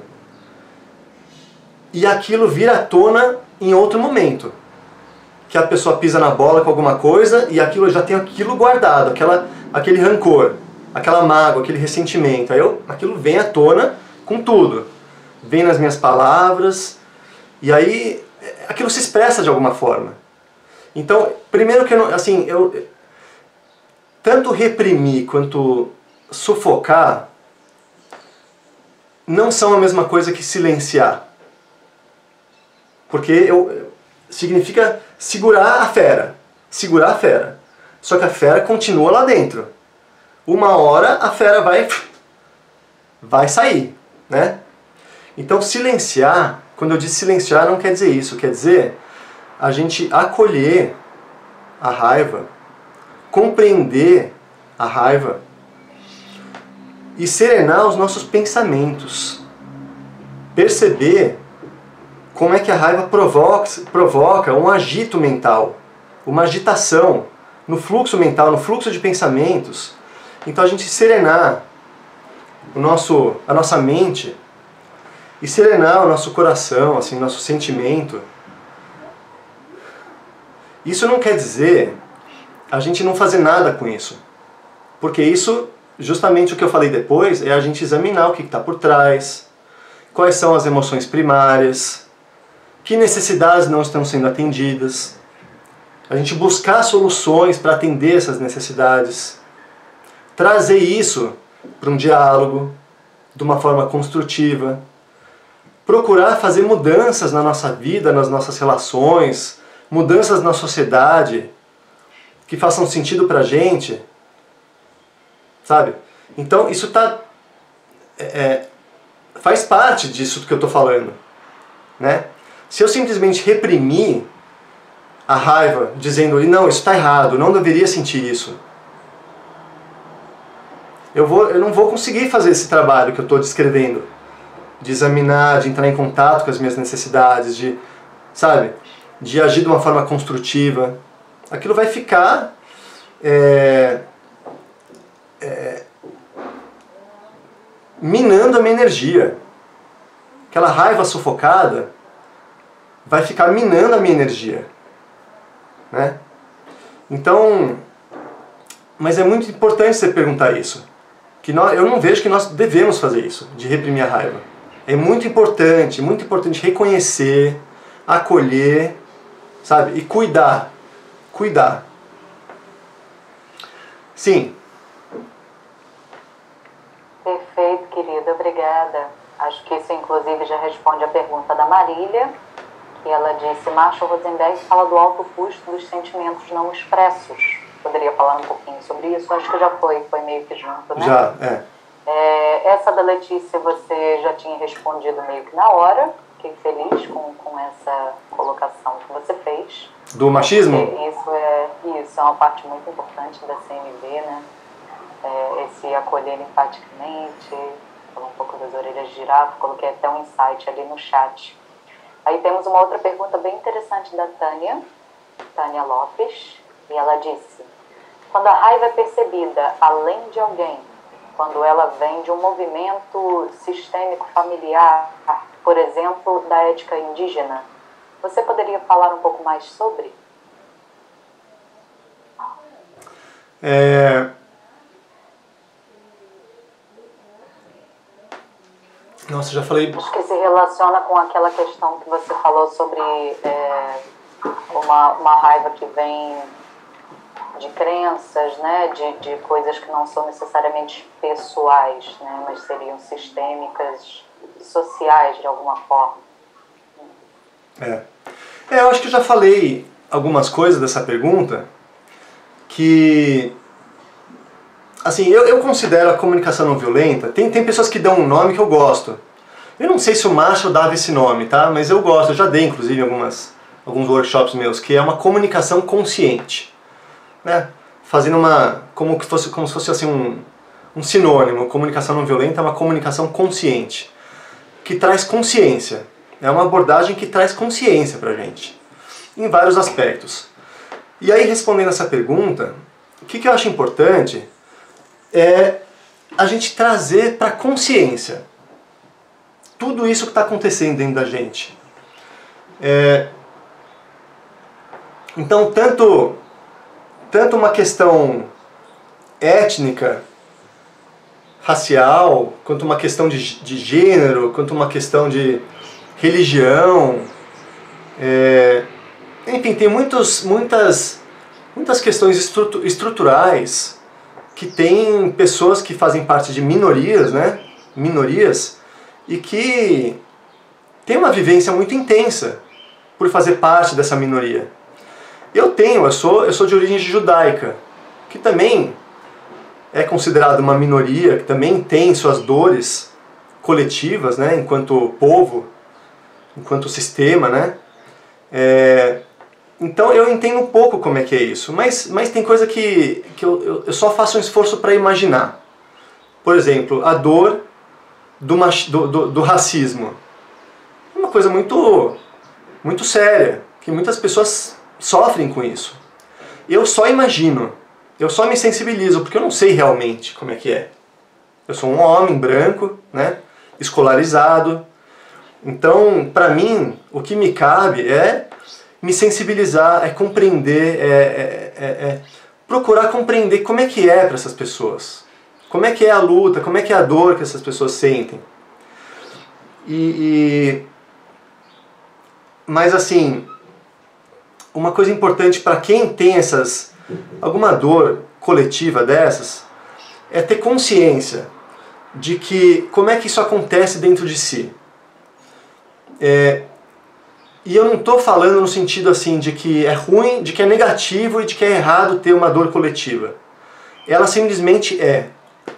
e aquilo vira à tona em outro momento. Que a pessoa pisa na bola com alguma coisa e aquilo já tem aquilo guardado, aquele rancor, aquela mágoa, aquele ressentimento. Aí aquilo vem à tona com tudo. Vem nas minhas palavras e aí aquilo se expressa de alguma forma. Então, primeiro que eu tanto reprimir quanto sufocar não são a mesma coisa que silenciar. Porque significa segurar a fera. Segurar a fera. Só que a fera continua lá dentro. Uma hora a fera vai sair, né? Então silenciar, quando eu digo silenciar não quer dizer isso. Quer dizer a gente acolher a raiva, compreender a raiva e serenar os nossos pensamentos. Perceber como é que a raiva provoca um agito mental, uma agitação no fluxo mental, no fluxo de pensamentos. Então a gente serenar a nossa mente e serenar o nosso coração, assim, nosso sentimento. Isso não quer dizer a gente não fazer nada com isso. Porque isso, justamente o que eu falei depois, é a gente examinar o que está por trás, quais são as emoções primárias, que necessidades não estão sendo atendidas, a gente buscar soluções para atender essas necessidades, trazer isso para um diálogo, de uma forma construtiva, procurar fazer mudanças na nossa vida, nas nossas relações, mudanças na sociedade, que façam sentido para a gente, sabe? Então isso faz parte disso que eu estou falando, né? Se eu simplesmente reprimir a raiva, dizendo, não, isso está errado, não deveria sentir isso, eu não vou conseguir fazer esse trabalho que eu estou descrevendo, de examinar, de entrar em contato com as minhas necessidades, de, sabe, de agir de uma forma construtiva. Aquilo vai ficar minando a minha energia. Aquela raiva sufocada vai ficar minando a minha energia, né? Então, mas é muito importante você perguntar isso. Eu não vejo que nós devemos fazer isso, de reprimir a raiva. É muito importante reconhecer, acolher, sabe? E cuidar. Cuidar. Sim. Perfeito, querida. Obrigada. Acho que isso, inclusive, já responde a pergunta da Marília, que ela disse: Marshall Rosenberg fala do alto custo dos sentimentos não expressos. Poderia falar um pouquinho sobre isso? Acho que já foi meio que junto, né? Já, essa da Letícia você já tinha respondido meio que na hora. Fiquei feliz com essa colocação que você fez. Do machismo? Isso é uma parte muito importante da CNV, né? Esse acolher empaticamente, falar um pouco das orelhas de girafa, coloquei até um insight ali no chat. Aí temos uma outra pergunta bem interessante da Tânia Lopes, e ela disse: quando a raiva é percebida além de alguém, quando ela vem de um movimento sistêmico familiar, por exemplo, da ética indígena, você poderia falar um pouco mais sobre? Nossa, já falei... Acho que se relaciona com aquela questão que você falou sobre uma raiva que vem de crenças, né, de coisas que não são necessariamente pessoais, né, mas seriam sistêmicas, sociais de alguma forma. Eu acho que eu já falei algumas coisas dessa pergunta que, assim, eu considero a comunicação não violenta, tem pessoas que dão um nome que eu gosto. Eu não sei se o Marshall dava esse nome, tá? Mas eu gosto, eu já dei inclusive alguns workshops meus, que é uma comunicação consciente, né? Fazendo como se fosse assim um sinônimo. Comunicação não violenta é uma comunicação consciente, que traz consciência. É uma abordagem que traz consciência pra gente, em vários aspectos. E aí, respondendo essa pergunta, o que eu acho importante é a gente trazer para consciência tudo isso que está acontecendo dentro da gente. Então, tanto uma questão étnica, racial, quanto uma questão de gênero, quanto uma questão de religião, enfim, tem muitas questões estruturais que tem pessoas que fazem parte de minorias, né? Minorias, e que tem uma vivência muito intensa por fazer parte dessa minoria. Eu sou de origem judaica, que também é considerada uma minoria, que também tem suas dores coletivas, né, enquanto povo, enquanto sistema, né? Então eu entendo um pouco como é que é isso, mas tem coisa que eu só faço um esforço para imaginar. Por exemplo, a dor do racismo. É uma coisa muito séria, que muitas pessoas sofrem com isso. Eu só imagino, eu só me sensibilizo, porque eu não sei realmente como é que é. Eu sou um homem branco, né, escolarizado. Então, para mim, o que me cabe é me sensibilizar, é compreender, procurar compreender como é que é para essas pessoas. Como é que é a luta, como é que é a dor que essas pessoas sentem. Mas assim, uma coisa importante para quem tem alguma dor coletiva dessas, é ter consciência de que como é que isso acontece dentro de si. E eu não estou falando no sentido assim de que é ruim, de que é negativo e de que é errado ter uma dor coletiva. Ela simplesmente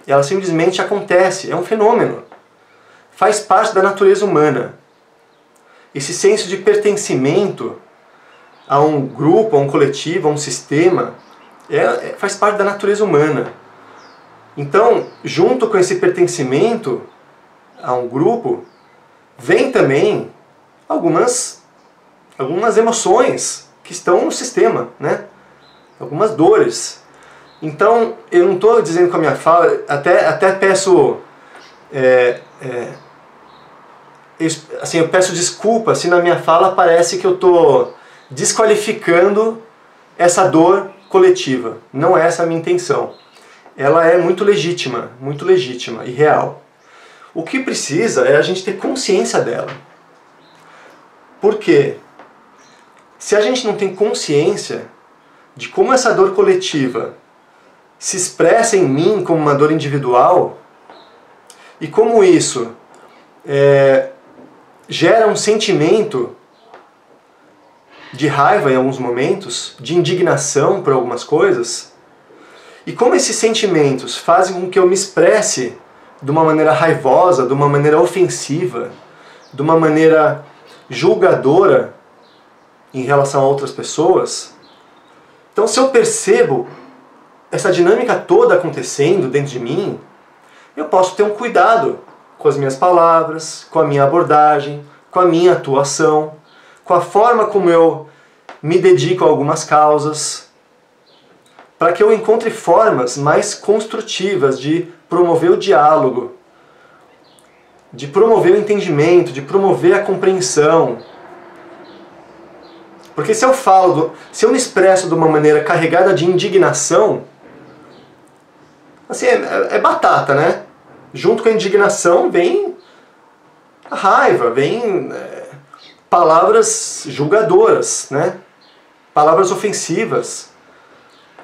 ela simplesmente acontece, é um fenômeno. Faz parte da natureza humana. Esse senso de pertencimento a um grupo, a um coletivo, a um sistema, faz parte da natureza humana. Então, junto com esse pertencimento a um grupo, vem também algumas emoções que estão no sistema, né? Algumas dores. Então, eu não estou dizendo com a minha fala, até peço... assim, eu peço desculpa se na minha fala parece que eu estou desqualificando essa dor coletiva. Não é essa a minha intenção. Ela é muito legítima e real. O que precisa é a gente ter consciência dela. Por quê? Se a gente não tem consciência de como essa dor coletiva se expressa em mim como uma dor individual, e como isso gera um sentimento de raiva em alguns momentos, de indignação por algumas coisas, e como esses sentimentos fazem com que eu me expresse de uma maneira raivosa, de uma maneira ofensiva, de uma maneira julgadora em relação a outras pessoas. Então, se eu percebo essa dinâmica toda acontecendo dentro de mim, eu posso ter um cuidado com as minhas palavras, com a minha abordagem, com a minha atuação, com a forma como eu me dedico a algumas causas, para que eu encontre formas mais construtivas de promover o diálogo, de promover o entendimento, de promover a compreensão. Porque se eu me expresso de uma maneira carregada de indignação, assim, é batata, né? Junto com a indignação vem a raiva, vem palavras julgadoras, né? Palavras ofensivas.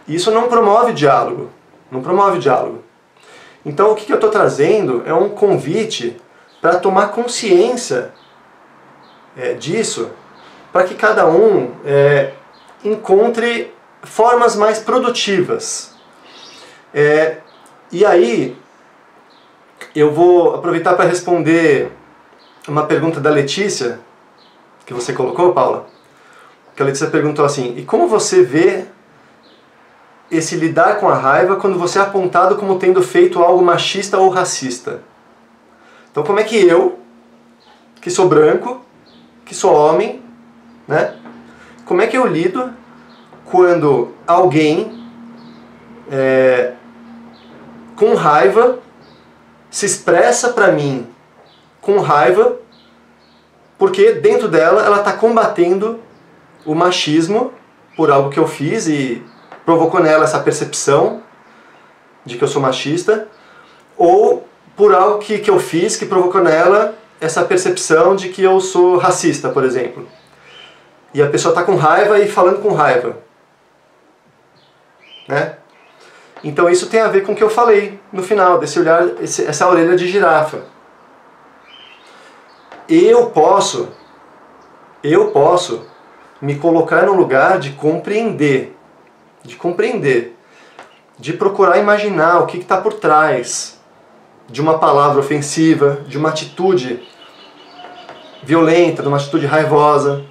Isso não promove diálogo. Não promove diálogo. Então o que eu estou trazendo é um convite para tomar consciência disso, para que cada um encontre formas mais produtivas. E aí, eu vou aproveitar para responder uma pergunta da Letícia, que você colocou, Paula. Que a Letícia perguntou assim: e como você vê esse lidar com a raiva quando você é apontado como tendo feito algo machista ou racista? Então, como é que eu, que sou branco, que sou homem, né? Como é que eu lido quando alguém com raiva se expressa para mim com raiva porque dentro dela ela está combatendo o machismo por algo que eu fiz e provocou nela essa percepção de que eu sou machista, ou por algo que eu fiz que provocou nela essa percepção de que eu sou racista, por exemplo. E a pessoa está com raiva e falando com raiva, né? Então isso tem a ver com o que eu falei no final, desse olhar, essa orelha de girafa. Eu posso me colocar no lugar de compreender, de procurar imaginar o que está por trás de uma palavra ofensiva, de uma atitude violenta, de uma atitude raivosa.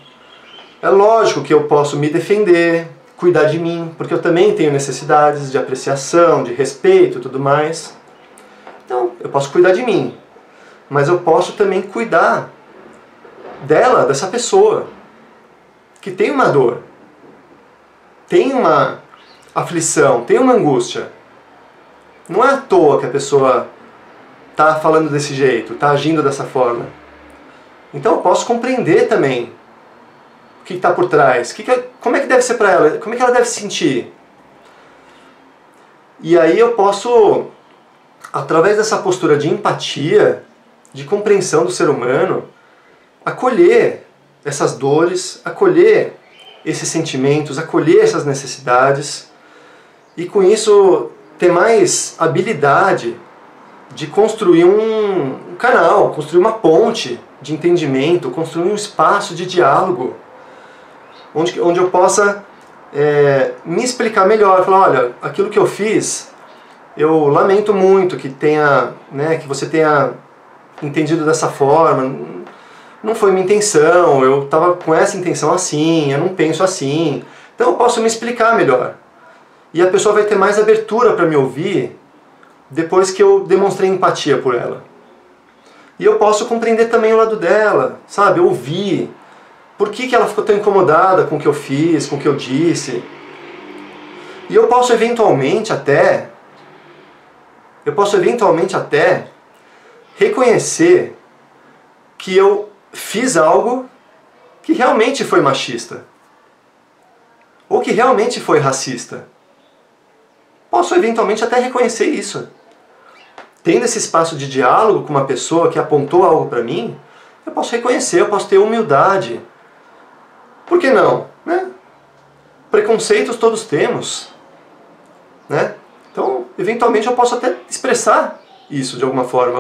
É lógico que eu posso me defender, cuidar de mim, porque eu também tenho necessidades de apreciação, de respeito e tudo mais. Então, eu posso cuidar de mim, mas eu posso também cuidar dela, dessa pessoa, que tem uma dor, tem uma aflição, tem uma angústia. Não é à toa que a pessoa está falando desse jeito, está agindo dessa forma. Então eu posso compreender também o que está por trás, como é que deve ser para ela, como é que ela deve se sentir. E aí eu posso, através dessa postura de empatia, de compreensão do ser humano, acolher essas dores, acolher esses sentimentos, acolher essas necessidades e com isso ter mais habilidade de construir um canal, construir uma ponte de entendimento, construir um espaço de diálogo onde eu possa me explicar melhor, falar, olha, aquilo que eu fiz, eu lamento muito que você tenha entendido dessa forma. Não foi minha intenção, eu estava com essa intenção assim, eu não penso assim. Então eu posso me explicar melhor. E a pessoa vai ter mais abertura para me ouvir depois que eu demonstrei empatia por ela. E eu posso compreender também o lado dela, sabe? Ouvir. Por que ela ficou tão incomodada com o que eu fiz, com o que eu disse. E eu posso eventualmente até reconhecer que eu fiz algo que realmente foi machista. Ou que realmente foi racista. Posso eventualmente até reconhecer isso. Tendo esse espaço de diálogo com uma pessoa que apontou algo para mim, eu posso reconhecer, eu posso ter humildade. Por que não? Né? Preconceitos todos temos. Né? Então, eventualmente eu posso até expressar isso de alguma forma,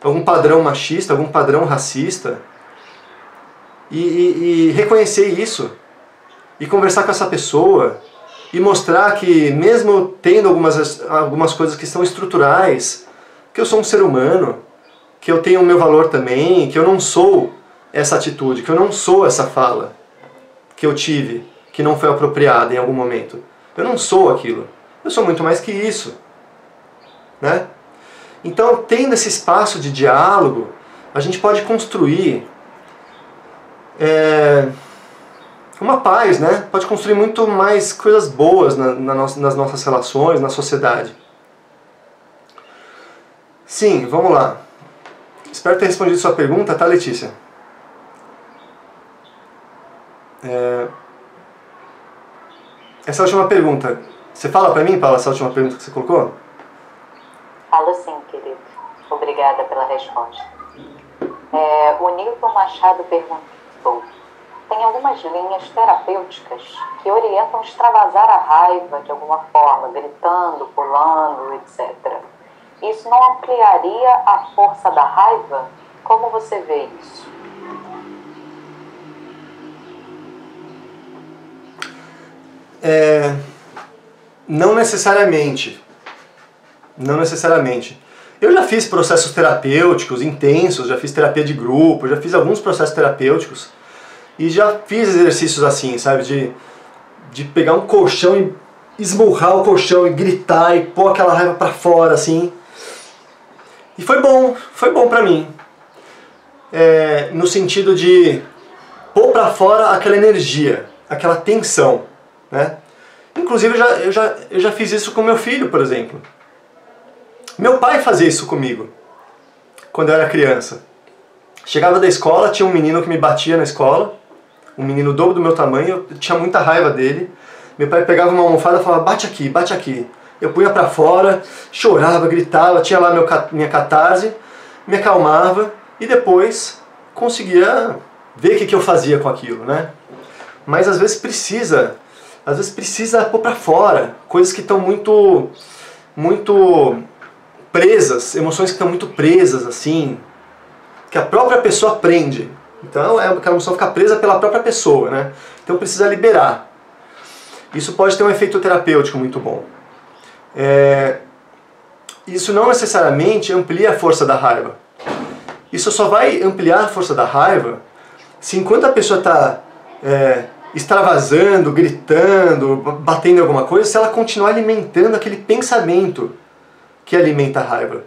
algum padrão machista, algum padrão racista, e reconhecer isso, e conversar com essa pessoa, e mostrar que mesmo tendo algumas coisas que são estruturais, que eu sou um ser humano, que eu tenho o meu valor também, que eu não sou essa atitude, que eu não sou essa fala que eu tive, que não foi apropriada em algum momento. Eu não sou aquilo. Eu sou muito mais que isso. Né? Então, tendo esse espaço de diálogo, a gente pode construir uma paz, né? Pode construir muito mais coisas boas nas nossas relações, na sociedade. Sim, vamos lá. Espero ter respondido sua pergunta, tá, Letícia? Essa última pergunta, você fala pra mim, Paula, essa última pergunta que você colocou? Falo sim, querido. Obrigada pela resposta. O Nilton Machado perguntou: tem algumas linhas terapêuticas que orientam extravasar a raiva de alguma forma, gritando, pulando, etc. Isso não ampliaria a força da raiva? Como você vê isso? Não necessariamente. Não necessariamente. Eu já fiz processos terapêuticos intensos, já fiz terapia de grupo, já fiz alguns processos terapêuticos e já fiz exercícios assim, sabe? De pegar um colchão e esmurrar o colchão e gritar e pôr aquela raiva pra fora, assim. E foi bom pra mim. No sentido de pôr pra fora aquela energia, aquela tensão, né? Inclusive eu já fiz isso com meu filho, por exemplo. Meu pai fazia isso comigo, quando eu era criança. Chegava da escola, tinha um menino que me batia na escola, um menino dobro do meu tamanho, eu tinha muita raiva dele. Meu pai pegava uma almofada e falava, bate aqui, bate aqui. Eu punha pra fora, chorava, gritava, tinha lá minha catarse, me acalmava e depois conseguia ver o que eu fazia com aquilo, né? Mas às vezes precisa pôr pra fora, coisas que estão muito presas, emoções que estão muito presas, assim, que a própria pessoa prende. Então aquela emoção fica presa pela própria pessoa, né? Então precisa liberar. Isso pode ter um efeito terapêutico muito bom. Isso não necessariamente amplia a força da raiva. Isso só vai ampliar a força da raiva se enquanto a pessoa está extravasando, gritando, batendo em alguma coisa, se ela continuar alimentando aquele pensamento que alimenta a raiva.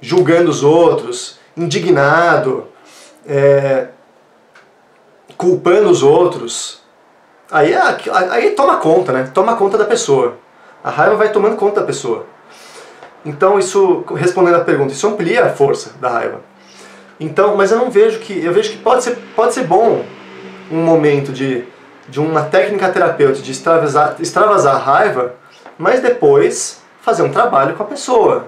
Julgando os outros, indignado, culpando os outros. Aí toma conta, né? Toma conta da pessoa. A raiva vai tomando conta da pessoa. Então isso, respondendo a pergunta, isso amplia a força da raiva. Então, mas eu vejo que pode ser bom um momento de uma técnica terapêutica de extravasar a raiva, mas depois fazer um trabalho com a pessoa,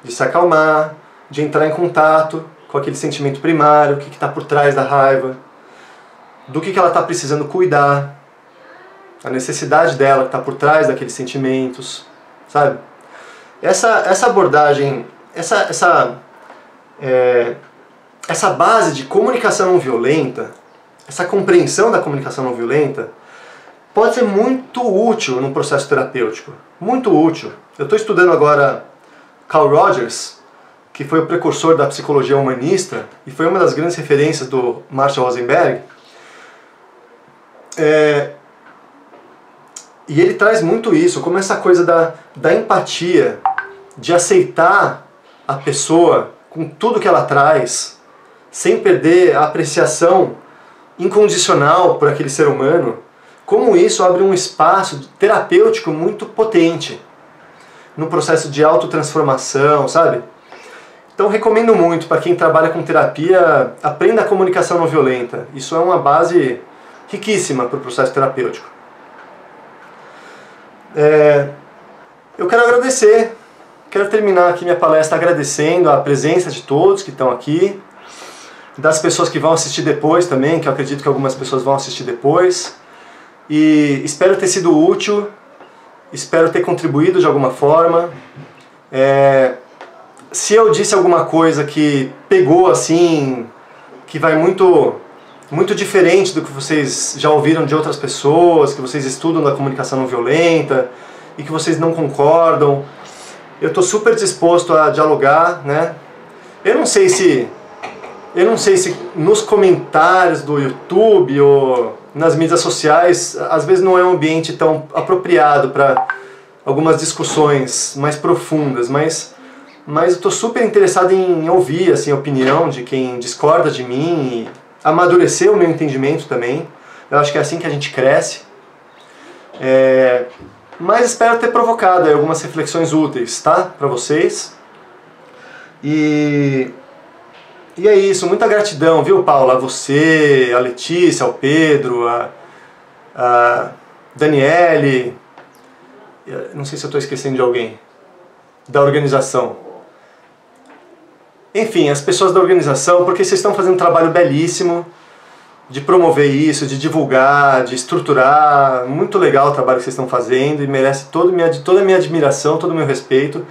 de se acalmar, de entrar em contato com aquele sentimento primário, o que está por trás da raiva, do que ela está precisando cuidar, a necessidade dela que está por trás daqueles sentimentos, sabe? Essa abordagem, essa base de comunicação não violenta, essa compreensão da comunicação não violenta, pode ser muito útil num processo terapêutico. Muito útil. Eu estou estudando agora Carl Rogers, que foi o precursor da psicologia humanista e foi uma das grandes referências do Marshall Rosenberg. E ele traz muito isso, como essa coisa da empatia de aceitar a pessoa com tudo que ela traz, sem perder a apreciação incondicional por aquele ser humano, como isso abre um espaço terapêutico muito potente no processo de autotransformação, sabe? Então recomendo muito para quem trabalha com terapia, aprenda a comunicação não violenta. Isso é uma base riquíssima para o processo terapêutico. Eu quero agradecer, quero terminar aqui minha palestra agradecendo a presença de todos que estão aqui, das pessoas que vão assistir depois também, que eu acredito que algumas pessoas vão assistir depois. E espero ter sido útil, espero ter contribuído de alguma forma. Se eu disse alguma coisa que pegou assim, que vai muito diferente do que vocês já ouviram de outras pessoas, que vocês estudam da comunicação não violenta e que vocês não concordam, eu estou super disposto a dialogar, né? Eu não sei se nos comentários do YouTube ou nas mídias sociais, às vezes não é um ambiente tão apropriado para algumas discussões mais profundas, mas eu estou super interessado em ouvir assim, a opinião de quem discorda de mim e amadurecer o meu entendimento também. Eu acho que é assim que a gente cresce. Mas espero ter provocado aí algumas reflexões úteis, tá? Para vocês. E é isso, muita gratidão, viu, Paula? A você, a Letícia, ao Pedro, a Daniele, não sei se eu estou esquecendo de alguém, da organização. Enfim, as pessoas da organização, porque vocês estão fazendo um trabalho belíssimo de promover isso, de divulgar, de estruturar. Muito legal o trabalho que vocês estão fazendo e merece toda a minha admiração, todo o meu respeito.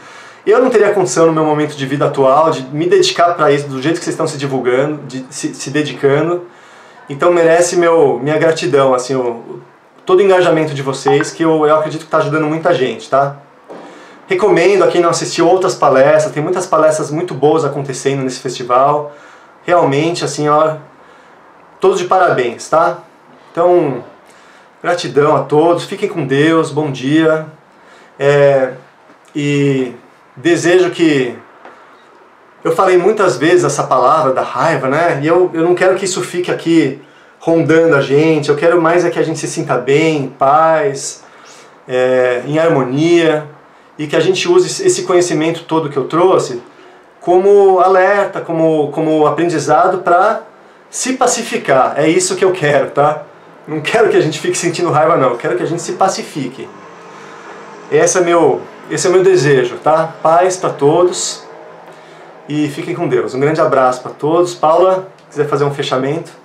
Eu não teria condição no meu momento de vida atual de me dedicar para isso do jeito que vocês estão se divulgando, se dedicando. Então merece minha gratidão, assim, todo o engajamento de vocês, que eu acredito que está ajudando muita gente, tá? Recomendo a quem não assistiu outras palestras, tem muitas palestras muito boas acontecendo nesse festival. Realmente, assim, ó, todos de parabéns, tá? Então, gratidão a todos, fiquem com Deus, bom dia. E desejo que... Eu falei muitas vezes essa palavra da raiva, né? E eu não quero que isso fique aqui rondando a gente, eu quero mais que a gente se sinta bem, em paz, em harmonia, e que a gente use esse conhecimento todo que eu trouxe como alerta, como aprendizado para se pacificar. É isso que eu quero, tá? Não quero que a gente fique sentindo raiva, não. Eu quero que a gente se pacifique. Esse é meu desejo, tá? Paz para todos e fiquem com Deus. Um grande abraço para todos. Paula, quiser fazer um fechamento?